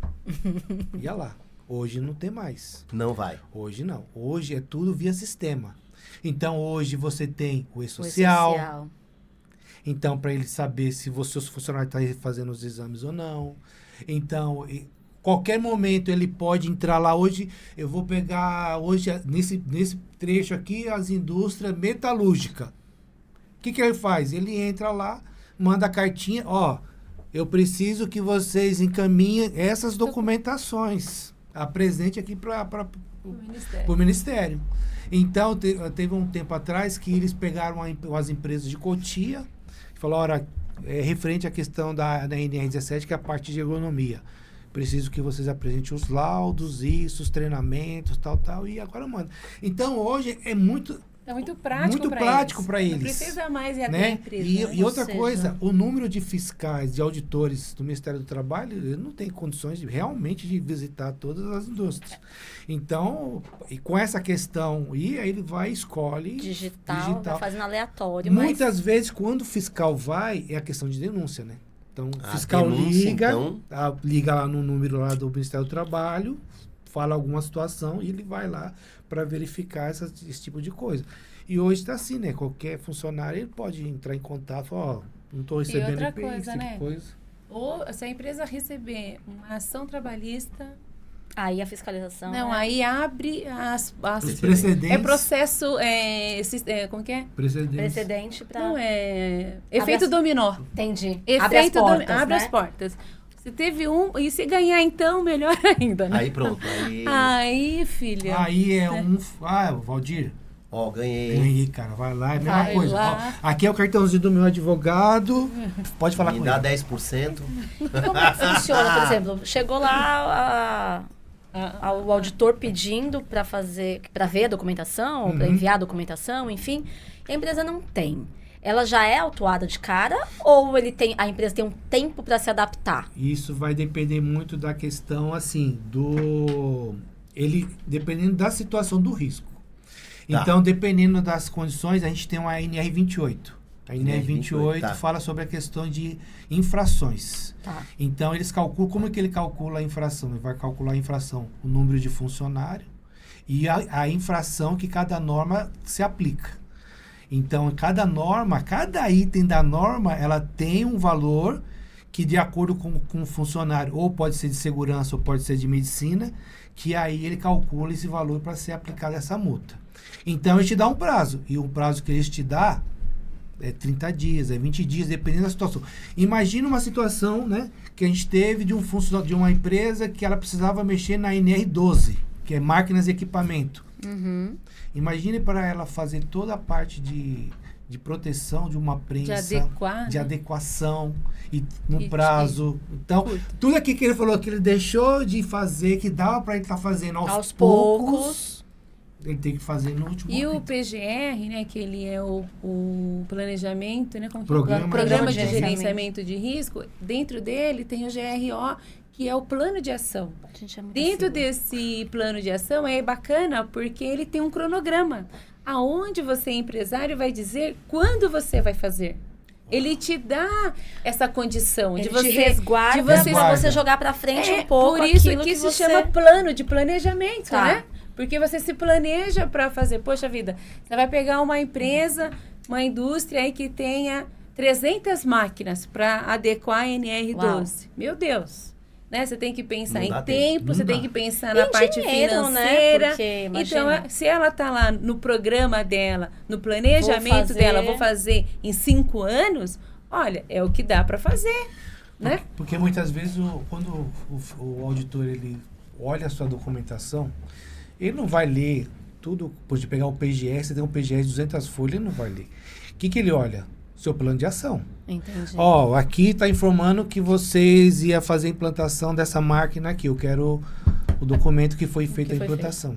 Ia lá. Hoje não tem mais. Não vai. Hoje não. Hoje é tudo via sistema. Então, hoje você tem o E-Social. Então, para ele saber se o seu funcionário está fazendo os exames ou não. Então, qualquer momento ele pode entrar lá. Hoje, eu vou pegar, nesse trecho aqui, as indústrias metalúrgicas. O que ele faz? Ele entra lá, manda a cartinha, eu preciso que vocês encaminhem essas documentações. Apresente aqui para o Ministério. Então, teve um tempo atrás que eles pegaram as empresas de Cotia, e falaram, referente à questão da NR17, que é a parte de ergonomia. Preciso que vocês apresentem os laudos, os treinamentos, tal, e agora manda. Então, hoje é muito... É muito prático para eles. Não precisa mais ir até né? a empresa. E outra coisa, o número de fiscais, de auditores do Ministério do Trabalho, ele não tem condições realmente de visitar todas as indústrias. Então, e com essa questão, aí ele vai e escolhe... Digital, vai fazendo aleatório. Muitas vezes, quando o fiscal vai, é a questão de denúncia, né? Então, o fiscal liga lá no número lá do Ministério do Trabalho, fala alguma situação e ele vai lá para verificar esse tipo de coisa. E hoje está assim, né? Qualquer funcionário ele pode entrar em contato e falar, não estou recebendo e outra coisa, esse tipo né? de coisa. Ou se a empresa receber uma ação trabalhista... Aí a fiscalização... Não, aí abre os precedentes. É processo... como que é? Precedente para... Não, efeito dominó. Entendi. Abre as portas. Se teve e se ganhar, então, melhor ainda, né? Aí pronto. Aí, filha. Aí Valdir. Ganhei, cara. Vai lá, é a mesma coisa. Ó, aqui é o cartãozinho do meu advogado. Pode falar com ele. Me dá 10%. Como é que funciona, por exemplo? Chegou lá o auditor pedindo para ver a documentação, para enviar a documentação, enfim. E a empresa não tem. Ela já é autuada de cara ou a empresa tem um tempo para se adaptar? Isso vai depender muito da questão, assim, dependendo da situação do risco. Tá. Então, dependendo das condições, a gente tem uma NR28. A NR28 fala sobre a questão de infrações. Tá. Então, eles calculam, como é que ele calcula a infração? Ele vai calcular a infração, o número de funcionário e a infração que cada norma se aplica. Então, cada item da norma, ela tem um valor que, de acordo com o funcionário, ou pode ser de segurança ou pode ser de medicina, que aí ele calcula esse valor para ser aplicada essa multa. Então, ele te dá um prazo. E o prazo que eles te dá é 30 dias, é 20 dias, dependendo da situação. Imagina uma situação, né, que a gente teve de um funcionário de uma empresa que ela precisava mexer na NR12, que é máquinas e equipamento. Uhum. Imagine para ela fazer toda a parte de proteção de uma prensa, de adequação e no prazo. Então, tudo aqui que ele falou que ele deixou de fazer, que dava para ele estar fazendo aos poucos, ele tem que fazer no último momento. O PGR, né, que ele é o planejamento, né, Programa de gerenciamento de risco, dentro dele tem o GRO, que é o plano de ação. Dentro desse plano de ação é bacana porque ele tem um cronograma. Aonde você, empresário, vai dizer quando você vai fazer. Ele te dá essa condição ele de você te resguarda para você jogar para frente um pouco. Por isso que se chama plano de planejamento, né? Porque você se planeja para fazer. Poxa vida, você vai pegar uma empresa, uma indústria aí que tenha 300 máquinas para adequar a NR12. Uau. Meu Deus. né? Você tem que pensar em tempo, tempo. você tem que pensar na parte dinheiro, financeira. Né? Porque, então, se ela está lá no programa dela, no planejamento dela, vou fazer em 5 anos, olha, é o que dá para fazer, né? Porque muitas vezes, quando o auditor ele olha a sua documentação, ele não vai ler tudo, pode pegar o PGS, você tem um PGS de 200 folhas, ele não vai ler. O que ele olha? Seu plano de ação. Entendi. Ó, aqui está informando que vocês iam fazer a implantação dessa máquina aqui. Eu quero o documento que foi feita a implantação.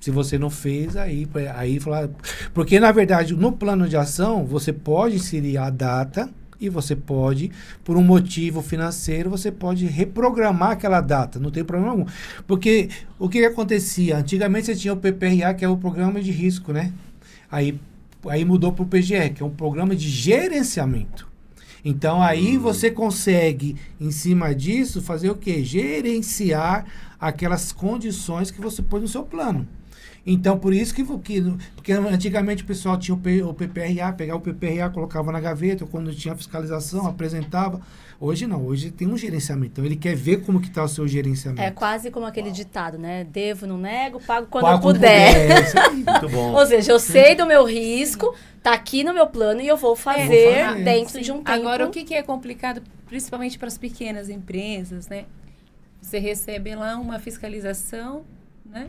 Se você não fez, aí falar... Porque, na verdade, no plano de ação, você pode inserir a data e você pode, por um motivo financeiro, você pode reprogramar aquela data. Não tem problema algum. Porque o que acontecia? Antigamente você tinha o PPRA, que é o Programa de Risco, né? Aí mudou para o PGR, que é um programa de gerenciamento. Então, aí você consegue, em cima disso, fazer o quê? Gerenciar aquelas condições que você pôs no seu plano. Então, por isso porque antigamente o pessoal tinha o PPRA, pegava o PPRA, colocava na gaveta, quando tinha fiscalização, apresentava. Hoje não, hoje tem um gerenciamento. Então, ele quer ver como que está o seu gerenciamento. É quase como aquele ditado, né? Devo, não nego, pago quando eu puder. Muito bom. Ou seja, eu sei do meu risco, tá aqui no meu plano e eu vou fazer dentro de um tempo. Agora, o que é complicado, principalmente para as pequenas empresas, né? Você recebe lá uma fiscalização, né?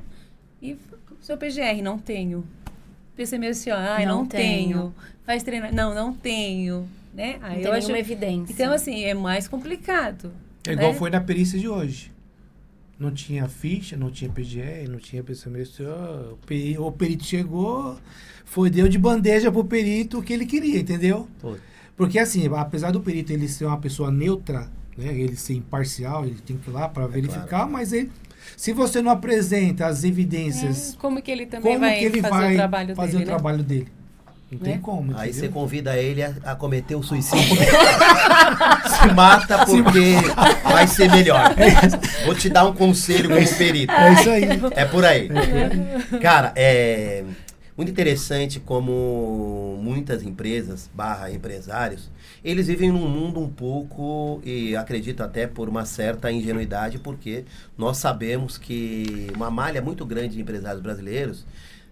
E seu PGR, não tenho. PCMSO, não tenho. Faz treinamento, não tenho. Né? Aí não tem nenhuma evidência. Então, assim, é mais complicado. É igual foi na perícia de hoje. Não tinha ficha, não tinha PGR, não tinha PCMSO. O perito chegou, deu de bandeja pro perito o que ele queria, entendeu? Foi. Porque, assim, apesar do perito ele ser uma pessoa neutra, né? Ele ser imparcial, ele tem que ir lá para verificar, claro. Mas ele... Se você não apresenta as evidências... como que ele também vai fazer o trabalho dele? Não tem como. Aí você convida ele a cometer o suicídio. Se mata porque vai ser melhor. Vou te dar um conselho como perito. É isso aí. É por aí. Cara, é muito interessante como muitas empresas, empresários, eles vivem num mundo um pouco, e acredito até por uma certa ingenuidade, porque nós sabemos que uma malha muito grande de empresários brasileiros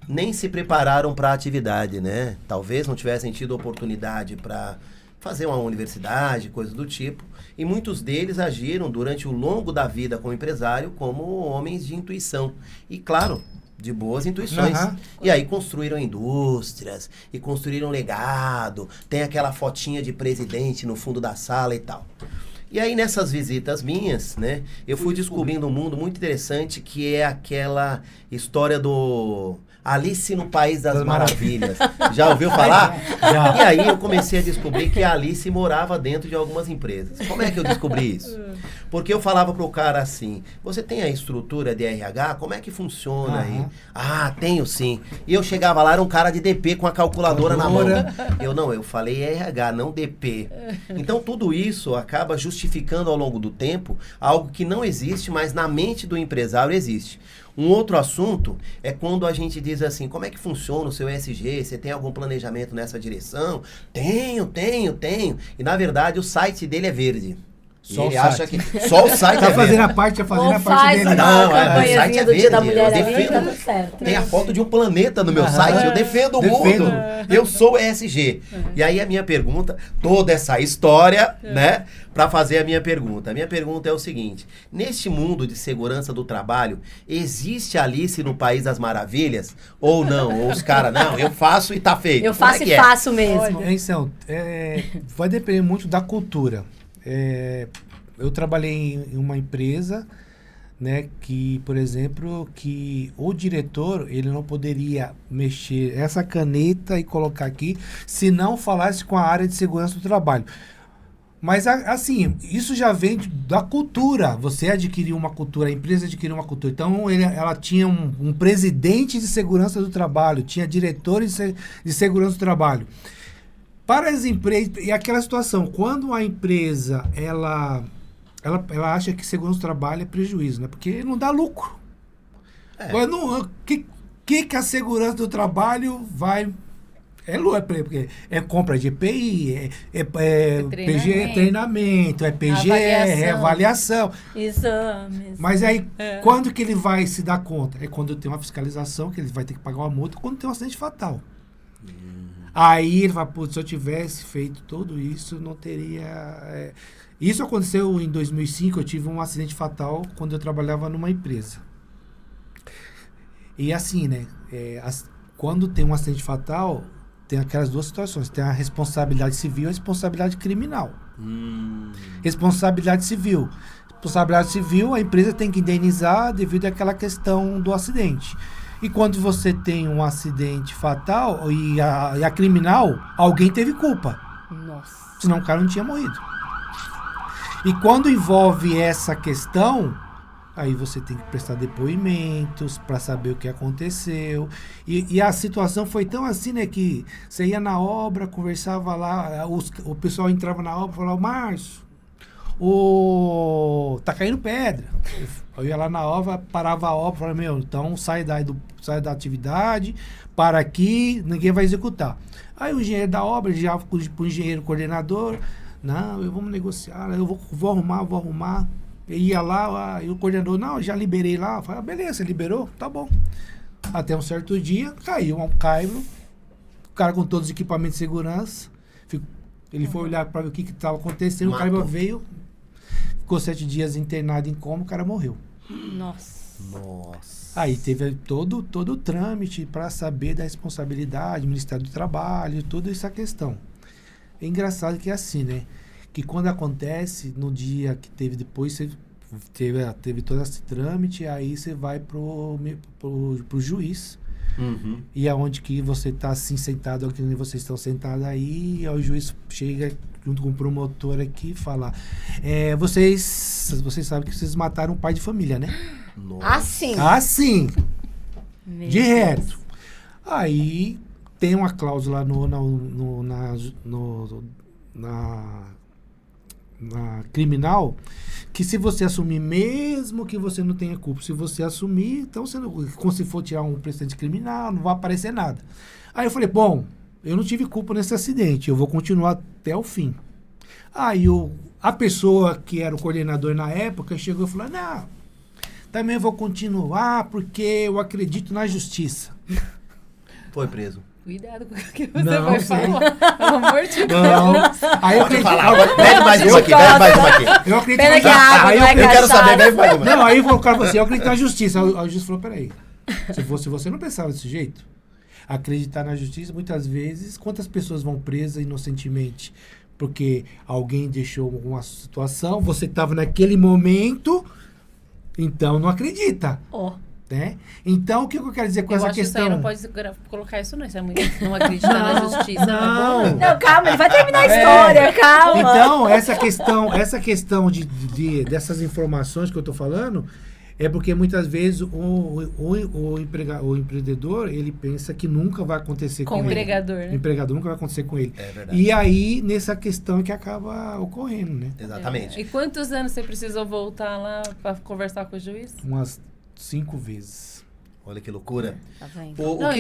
nem se prepararam para a atividade, né? Talvez não tivessem tido oportunidade para fazer uma universidade, coisas do tipo. E muitos deles agiram durante o longo da vida como empresário como homens de intuição. E, claro, de boas intuições. Uhum. E aí construíram indústrias e construíram legado. Tem aquela fotinha de presidente no fundo da sala e tal. E aí, nessas visitas minhas, né, eu fui descobrindo um mundo muito interessante, que é aquela história do Alice no País das Maravilhas. Já ouviu falar? Já. E aí eu comecei a descobrir que a Alice morava dentro de algumas empresas. Como é que eu descobri isso? Porque eu falava pro cara assim, você tem a estrutura de RH? Como é que funciona aí? Ah, tenho sim. E eu chegava lá, era um cara de DP com a calculadora na mão. Eu falei RH, não DP. Então tudo isso acaba justificando ao longo do tempo algo que não existe, mas na mente do empresário existe. Um outro assunto é quando a gente diz assim, como é que funciona o seu ESG? Você tem algum planejamento nessa direção? Tenho. E na verdade o site dele é verde. Só ele o acha site. que só o site tá fazendo a parte dele. Não, o site é verde. Eu defendo. Tem a foto de um planeta no meu site. Eu defendo o mundo. Eu sou ESG. E aí a minha pergunta, toda essa história, né, para fazer a minha pergunta. A minha pergunta é o seguinte: neste mundo de segurança do trabalho, existe Alice no País das Maravilhas? Ou não? Ou os caras, não, eu faço e tá feito. Eu faço e faço mesmo. Então, vai depender muito da cultura. Eu trabalhei em uma empresa, né, que, por exemplo, que o diretor, ele não poderia mexer essa caneta e colocar aqui se não falasse com a área de segurança do trabalho. Mas, assim, isso já vem da cultura. Você adquiriu uma cultura, a empresa adquiriu uma cultura. Então, ela tinha um presidente de segurança do trabalho, tinha diretores de segurança do trabalho. Para as empresas, e aquela situação, quando a empresa, ela acha que segurança do trabalho é prejuízo, né? Porque não dá lucro. Que a segurança do trabalho vai... porque é compra de EPI, treinamento, é PGR, é avaliação. Exames. Mas aí, quando que ele vai se dar conta? É quando tem uma fiscalização, que ele vai ter que pagar uma multa, quando tem um acidente fatal. Aí ele fala, putz, se eu tivesse feito tudo isso, não teria... Isso aconteceu em 2005, eu tive um acidente fatal quando eu trabalhava numa empresa. E assim, né? Quando tem um acidente fatal, tem aquelas duas situações. Tem a responsabilidade civil e a responsabilidade criminal. Responsabilidade civil. Responsabilidade civil, a empresa tem que indenizar devido àquela questão do acidente. E quando você tem um acidente fatal e a criminal, alguém teve culpa. Nossa. Senão o cara não tinha morrido. E quando envolve essa questão, aí você tem que prestar depoimentos para saber o que aconteceu. E a situação foi tão assim, né, que você ia na obra, conversava lá, o pessoal entrava na obra e falava, Márcio, tá caindo pedra. Eu ia lá na obra, parava a obra, falava, então sai da atividade, para aqui, ninguém vai executar. Aí o engenheiro da obra, já para o engenheiro coordenador, não, vamos negociar, eu vou arrumar. Eu ia lá, e o coordenador, não, já liberei lá. Eu falei, beleza, liberou? Tá bom. Até um certo dia, caiu um caibro, o cara com todos os equipamentos de segurança, ele foi olhar para ver o que estava acontecendo, o caibro veio, ficou 7 dias internado em coma, o cara morreu. Nossa. Aí teve todo o trâmite para saber da responsabilidade, Ministério do Trabalho, toda essa questão. É engraçado que é assim, né? Que quando acontece, no dia que teve depois, você teve todo esse trâmite, aí você vai pro juiz. E aonde que você está assim sentado, onde vocês estão sentados aí, o juiz chega junto com o promotor aqui e fala, vocês sabem que vocês mataram um pai de família, né? Assim. De reto. Aí tem uma cláusula na criminal, que se você assumir, mesmo que você não tenha culpa, se você assumir, então você não, como se for tirar um precedente criminal, não vai aparecer nada. Aí eu falei, bom, eu não tive culpa nesse acidente, eu vou continuar até o fim. Aí a pessoa que era o coordenador na época chegou e falou, não, também vou continuar porque eu acredito na justiça. Foi preso. Cuidado com o que você vai falar. Pelo amor de Deus. Aí eu acredito. Bebe mais uma aqui. Eu acredito Pena que a água eu quero saber, bebe mais uma. Não, aí o cara falou assim, eu acredito na justiça. Aí o juiz falou, peraí, se você não pensava desse jeito, acreditar na justiça, muitas vezes, quantas pessoas vão presas inocentemente? Porque alguém deixou alguma situação, você estava naquele momento, então não acredita. Né? Então, o que eu quero dizer com essa questão? Isso aí não pode colocar isso não. Isso é muito, não acreditar na justiça. Não, calma, ele vai terminar a história, calma. Então, essa questão dessas informações que eu estou falando, é porque muitas vezes o empreendedor, ele pensa que nunca vai acontecer com ele. O empregador nunca vai acontecer com ele. É verdade. E aí, nessa questão é que acaba ocorrendo, né? Exatamente. E quantos anos você precisou voltar lá para conversar com o juiz? Umas 5 vezes. Olha que loucura. Tá vendo?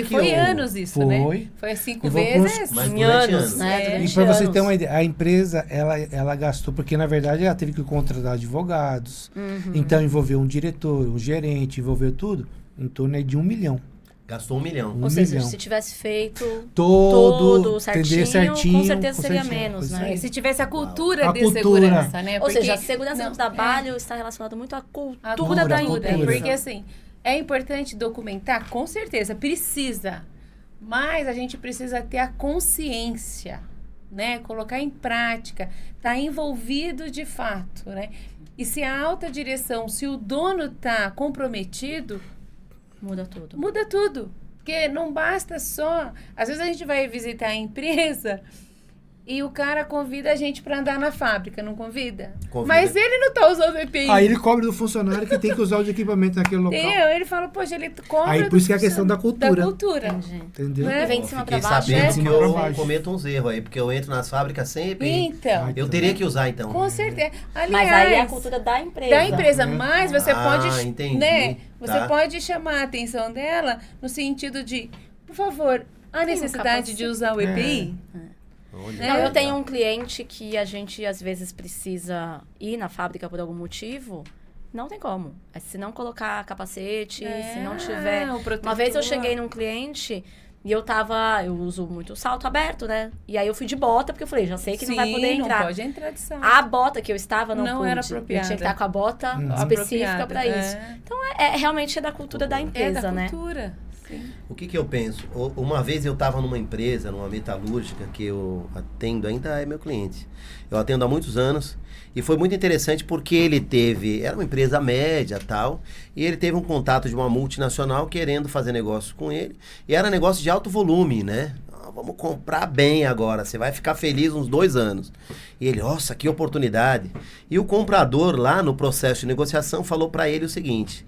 Foi anos isso, né? Foi 5 vezes. Mas durante anos. Né? E para você ter uma ideia, a empresa, ela gastou, porque na verdade ela teve que contratar advogados, então envolveu um diretor, um gerente, envolveu tudo, em torno de 1 milhão. Gastou 1 milhão. Ou seja, se tivesse feito tudo certinho, com certeza seria menos, né? Se tivesse a cultura de segurança, né? Ou seja, a segurança do trabalho está relacionada muito à cultura da empresa. Porque assim, é importante documentar, com certeza, precisa. Mas a gente precisa ter a consciência, né? Colocar em prática, estar envolvido de fato, né? E se a alta direção, se o dono está comprometido, muda tudo. Muda tudo. Porque não basta só... Às vezes a gente vai visitar a empresa e o cara convida a gente para andar na fábrica, não convida? Mas ele não tá usando o EPI. Aí ele cobra do funcionário que tem que usar os equipamentos naquele local. Ele fala, poxa, ele cobra. Aí por isso que é a questão da cultura. Da cultura. Entendeu? Né? Vem de cima pra baixo. Sabendo que eu cometo uns erros aí, porque eu entro nas fábricas sem EPI. Então. Eu teria que usar, então. Com certeza. Aliás, mas aí é a cultura da empresa. Da empresa, mas você pode... Entendi. Né? Você pode chamar a atenção dela no sentido de, por favor, Há necessidade de usar o EPI? Não, eu tenho um cliente que a gente, às vezes, precisa ir na fábrica por algum motivo. Não tem como. Se não colocar capacete, se não tiver... Uma vez eu cheguei num cliente... E eu uso muito salto aberto, né? E aí eu fui de bota, porque eu falei, já sei que não vai poder entrar. Não pode entrar de salto. A bota que eu estava não pude. Era apropriada. Eu tinha que estar com a bota específica para isso. Então, realmente é da cultura da empresa, né? É da cultura, sim. O que eu penso? Uma vez eu estava numa empresa, numa metalúrgica, que eu atendo, ainda é meu cliente. Eu atendo há muitos anos. E foi muito interessante porque era uma empresa média tal, e ele teve um contato de uma multinacional querendo fazer negócio com ele. E era negócio de alto volume, né? Vamos comprar bem agora, você vai ficar feliz uns 2 anos. E ele, nossa, que oportunidade. E o comprador lá no processo de negociação falou para ele o seguinte: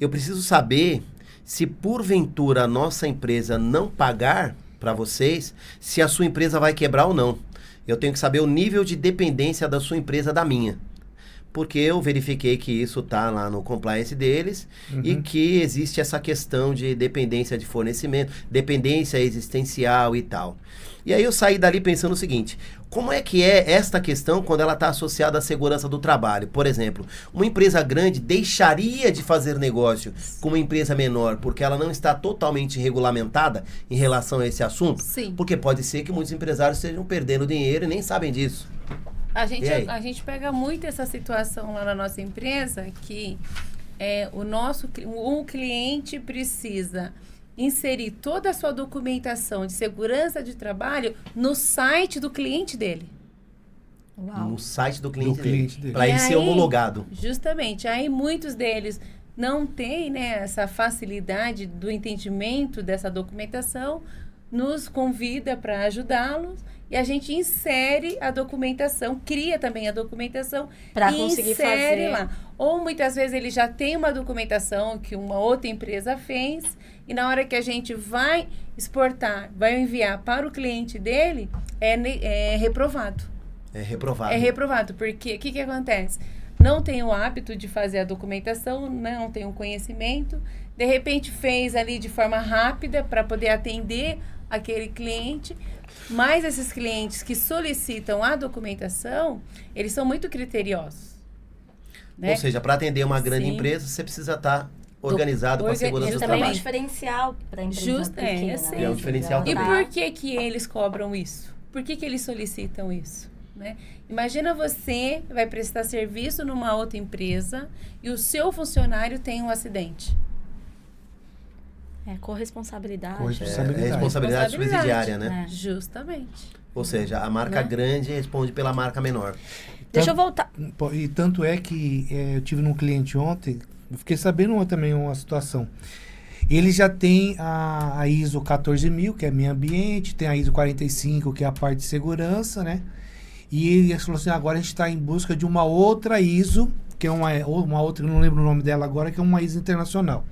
eu preciso saber se porventura a nossa empresa não pagar para vocês, se a sua empresa vai quebrar ou não. Eu tenho que saber o nível de dependência da sua empresa da minha. Porque eu verifiquei que isso está lá no compliance deles e que existe essa questão de dependência de fornecimento, dependência existencial e tal. E aí eu saí dali pensando o seguinte: como é que é esta questão quando ela está associada à segurança do trabalho? Por exemplo, uma empresa grande deixaria de fazer negócio com uma empresa menor porque ela não está totalmente regulamentada em relação a esse assunto? Sim. Porque pode ser que muitos empresários estejam perdendo dinheiro e nem sabem disso. A gente pega muito essa situação lá na nossa empresa, que o cliente precisa inserir toda a sua documentação de segurança de trabalho no site do cliente dele. Uau. No site do cliente dele. Para ele ser homologado. Justamente. Aí muitos deles não têm, né, essa facilidade do entendimento dessa documentação, nos convida para ajudá-los. E a gente insere a documentação, cria também a documentação para conseguir fazer lá. Ou muitas vezes ele já tem uma documentação que uma outra empresa fez, e na hora que a gente vai exportar, vai enviar para o cliente dele, é reprovado. É reprovado. É reprovado, porque o que acontece? Não tem o hábito de fazer a documentação, não tem o conhecimento, de repente fez ali de forma rápida para poder atender aquele cliente. Mas esses clientes que solicitam a documentação, eles são muito criteriosos. Né? Ou seja, para atender uma grande empresa, você precisa estar organizado com a segurança do trabalho. É um diferencial para a empresa pequena. É um diferencial também. E por que eles cobram isso? Por que eles solicitam isso? Né? Imagina você vai prestar serviço numa outra empresa e o seu funcionário tem um acidente. Responsabilidade. Responsabilidade subsidiária, né? Justamente. Ou seja, a marca grande responde pela marca menor. Deixa eu voltar. E tanto é que eu tive num cliente ontem, eu fiquei sabendo também uma situação. Ele já tem a ISO 14000, que é meio ambiente, tem a ISO 45, que é a parte de segurança, né? E ele falou assim, agora a gente está em busca de uma outra ISO, que é uma outra, eu não lembro o nome dela agora, que é uma ISO internacional.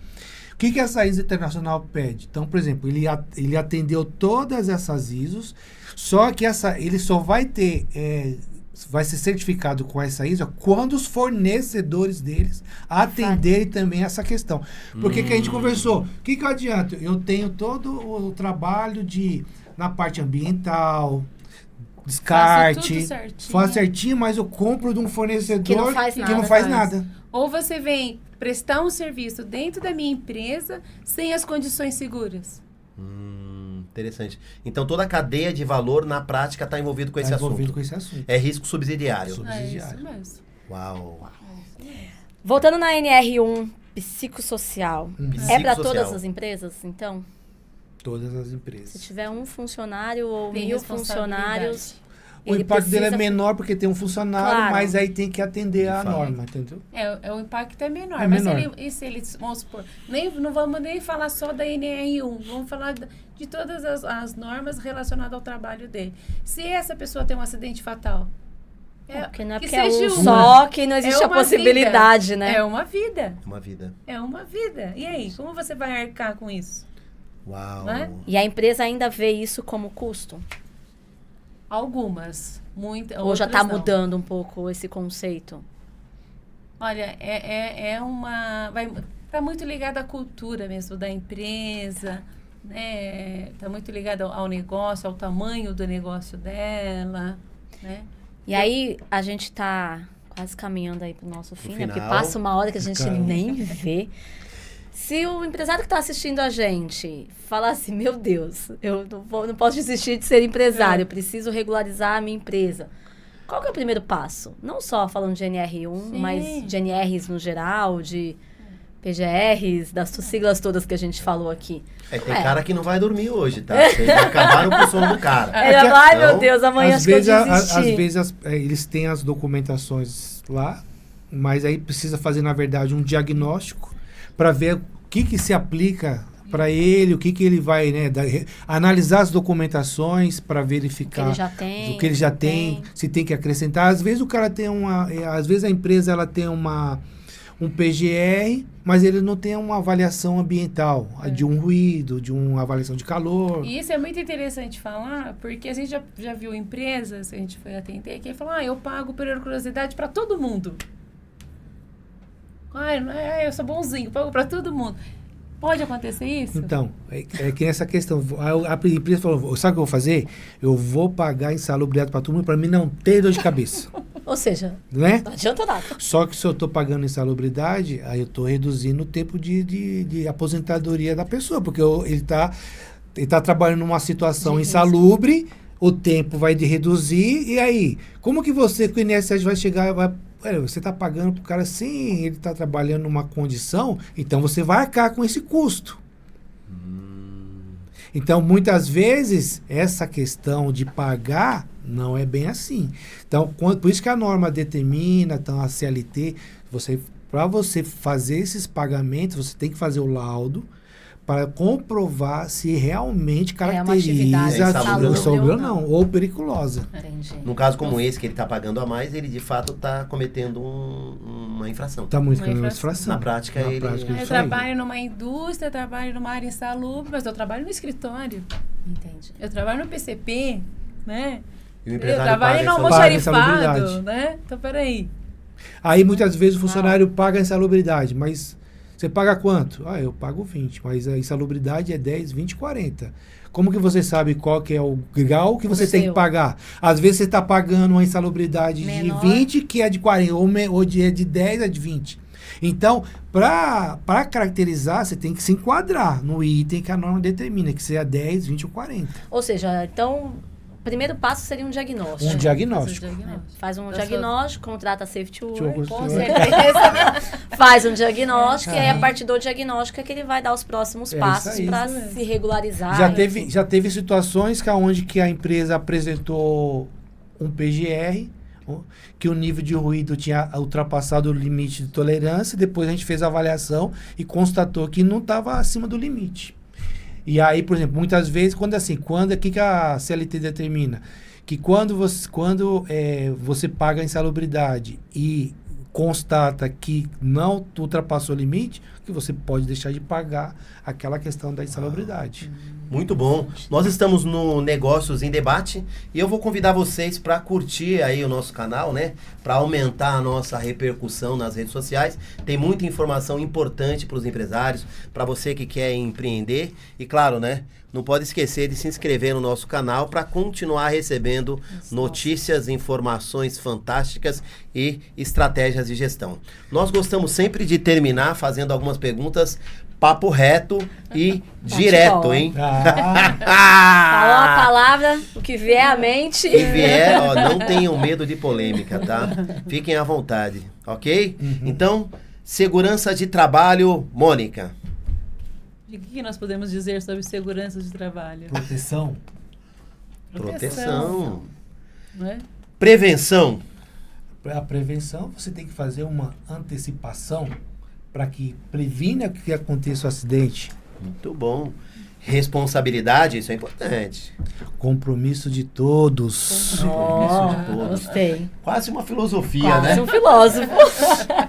O que essa ISO internacional pede? Então, por exemplo, ele atendeu todas essas ISOs, só que ele só vai ter, vai ser certificado com essa ISO quando os fornecedores deles atenderem também essa questão. Porque que a gente conversou, o que adianta? Eu tenho todo o trabalho na parte ambiental, descarte, faço certinho, mas eu compro de um fornecedor que não faz nada. Ou você vem prestar um serviço dentro da minha empresa sem as condições seguras. Interessante. Então, toda a cadeia de valor, na prática, está envolvido com esse assunto. É risco subsidiário. É isso mesmo. Uau. Voltando na NR1, psicossocial. É para todas as empresas, então? Todas as empresas. Se tiver um funcionário ou 1.000 funcionários... O impacto dele é menor porque tem um funcionário, mas aí tem que atender a norma, entendeu? O impacto é menor. Mas se ele, vamos supor, não vamos nem falar só da NR1, vamos falar de todas as normas relacionadas ao trabalho dele. Se essa pessoa tem um acidente fatal, porque não é porque é só que não existe a possibilidade, né? É uma vida. É uma vida. E aí, como você vai arcar com isso? Uau. Né? E a empresa ainda vê isso como custo? Algumas, muitas. Ou já está mudando um pouco esse conceito? Olha, está muito ligado à cultura mesmo da empresa, né? Tá muito ligada ao negócio, ao tamanho do negócio dela, né? E aí, a gente tá quase caminhando aí pro nosso fim, né? Porque passa uma hora que a gente nem vê. Se o empresário que está assistindo a gente falar assim, meu Deus, eu não posso desistir de ser empresário, eu preciso regularizar a minha empresa. Qual que é o primeiro passo? Não só falando de NR1, mas de NRs no geral, de PGRs, das siglas todas que a gente falou aqui. Tem cara que não vai dormir hoje, tá? Vocês acabaram com o sono do cara. Ai, meu Deus, amanhã acho que eu desisti. Às vezes eles têm as documentações lá, mas aí precisa fazer, na verdade, um diagnóstico para ver o que se aplica para ele, o que ele vai, né, analisar as documentações para verificar o que ele já tem, se tem que acrescentar. Às vezes o cara tem às vezes a empresa ela tem um PGR, mas ele não tem uma avaliação ambiental, de um ruído, de uma avaliação de calor. E isso é muito interessante falar, porque a gente já viu empresas, a gente foi atender, que falou, eu pago periculosidade para todo mundo. Eu sou bonzinho, pago para todo mundo. Pode acontecer isso? Então, é que essa questão, a empresa falou, sabe o que eu vou fazer? Eu vou pagar insalubridade para todo mundo, para mim não ter dor de cabeça. Ou seja, não adianta nada. Só que se eu estou pagando insalubridade, aí eu estou reduzindo o tempo de aposentadoria da pessoa, porque ele tá trabalhando numa situação insalubre, o tempo vai reduzir, e aí, como que você, com o INSS, vai chegar, você está pagando para o cara sim, ele está trabalhando numa condição, então você vai arcar com esse custo. Então, muitas vezes, essa questão de pagar não é bem assim. Então, por isso que a norma determina, então a CLT, para você fazer esses pagamentos, você tem que fazer o laudo para comprovar se realmente caracteriza insalubre ou não, ou periculosa. Entendi. No caso como esse, que ele está pagando a mais, ele de fato está cometendo uma infração. Está muito cometendo uma infração. Na prática, eu trabalho numa indústria, trabalho numa área insalubre, mas eu trabalho no escritório. Entendi. Eu trabalho no PCP, né? E o empresário eu trabalho no almoxarifado, né? Então, peraí. Aí, muitas vezes, o funcionário paga a insalubridade, mas... Você paga quanto? Eu pago 20, mas a insalubridade é 10, 20, 40. Como que você sabe qual que é o grau que você tem que pagar? Às vezes você está pagando uma insalubridade menor, de 20, que é de 40, ou de 10 é de 20. Então, para caracterizar, você tem que se enquadrar no item que a norma determina, que seja 10, 20 ou 40. Ou seja, então... O primeiro passo seria um diagnóstico. Um diagnóstico. Faz um diagnóstico, contrata a Safety Work, com certeza. Faz um diagnóstico e aí, a partir do diagnóstico é que ele vai dar os próximos passos para se regularizar. Já teve situações onde que a empresa apresentou um PGR, que o nível de ruído tinha ultrapassado o limite de tolerância, depois a gente fez a avaliação e constatou que não estava acima do limite. E aí, por exemplo, muitas vezes, o que a CLT determina? Que quando você paga a insalubridade e constata que não ultrapassou o limite, que você pode deixar de pagar aquela questão da insalubridade. Muito bom. Nós estamos no Negócios em Debate e eu vou convidar vocês para curtir aí o nosso canal, né? Para aumentar a nossa repercussão nas redes sociais. Tem muita informação importante para os empresários, para você que quer empreender. E claro, né? Não pode esquecer de se inscrever no nosso canal para continuar recebendo notícias, informações fantásticas e estratégias de gestão. Nós gostamos sempre de terminar fazendo algumas perguntas papo reto e direto, hein? Falou a palavra, o que vier à mente. O que vier, não tenham medo de polêmica, tá? Fiquem à vontade, ok? Então, segurança de trabalho, Mônica. O que nós podemos dizer sobre segurança de trabalho? Proteção. Não é? Prevenção. Para a prevenção, você tem que fazer uma antecipação para que previna que aconteça o acidente. Muito bom. Responsabilidade, isso é importante. Compromisso de todos. Gostei. Quase uma filosofia, né? Quase um filósofo.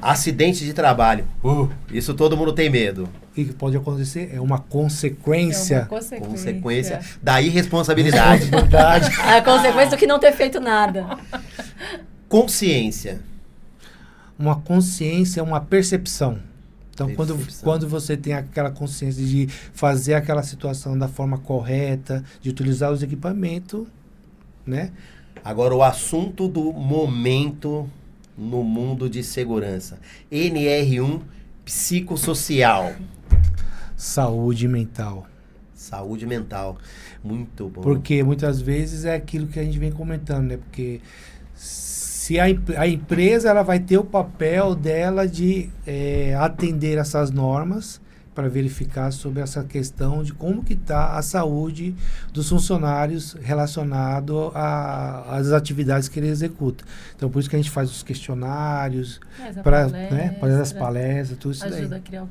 Acidente de trabalho. Isso todo mundo tem medo. O que pode acontecer? É uma consequência. Consequência da irresponsabilidade. A consequência do que não ter feito nada. Consciência. Uma consciência é uma percepção. Então, quando você tem aquela consciência de fazer aquela situação da forma correta, de utilizar os equipamentos, né? Agora, o assunto do momento no mundo de segurança. NR1 psicossocial. Saúde mental. Saúde mental. Muito bom. Porque muitas vezes é aquilo que a gente vem comentando, né? Porque se a empresa ela vai ter o papel dela de atender essas normas para verificar sobre essa questão de como que está a saúde dos funcionários relacionado às atividades que ele executa. Então, por isso que a gente faz os questionários, faz as palestras, tudo isso ajuda daí. a criar o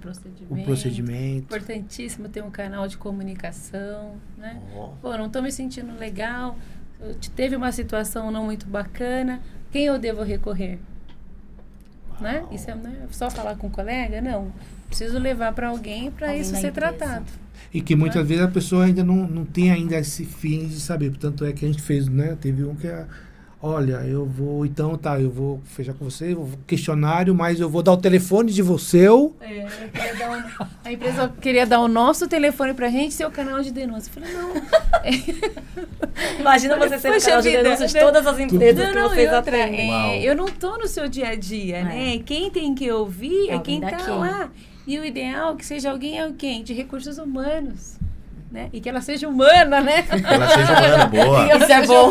procedimento. Importantíssimo ter um canal de comunicação, né? Pô, não estou me sentindo legal, teve uma situação não muito bacana, quem eu devo recorrer? Né? Isso não é só falar com um colega? Não. Preciso levar para alguém para isso ser tratado. E que muitas vezes a pessoa ainda não tem ainda esse fim de saber. Portanto, é que a gente fez, né? Teve um que olha, eu vou fechar com você, o questionário, mas eu vou dar o telefone de você. A empresa queria dar o nosso telefone pra gente, seu canal de denúncia. Eu falei, não. Imagina você ser o canal de denúncia de todas as empresas que vocês atendem. Eu não tô no seu dia a dia, né? Quem tem que ouvir é quem tá lá. E o ideal é que seja alguém de recursos humanos. Né? E que ela seja humana, né? Que ela seja humana, boa. Isso é bom.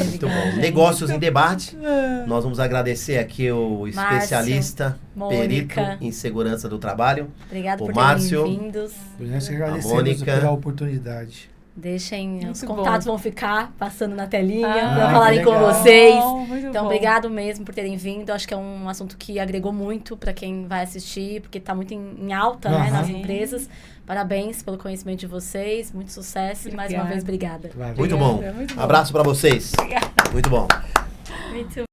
Muito bom. Negócios em debate. Nós vamos agradecer aqui o especialista, perito em segurança do trabalho. Obrigada por Márcio, terem vindos. Nós agradecemos pela oportunidade. Deixem, muito os contatos vão ficar passando na telinha para que falarem com legal. vocês. Então, obrigado mesmo por terem vindo. Acho que é um assunto que agregou muito para quem vai assistir, porque está muito em alta, né, nas empresas. Parabéns pelo conhecimento de vocês, muito sucesso e mais uma vez, obrigada. Muito bom. Abraço para vocês. Muito bom. Muito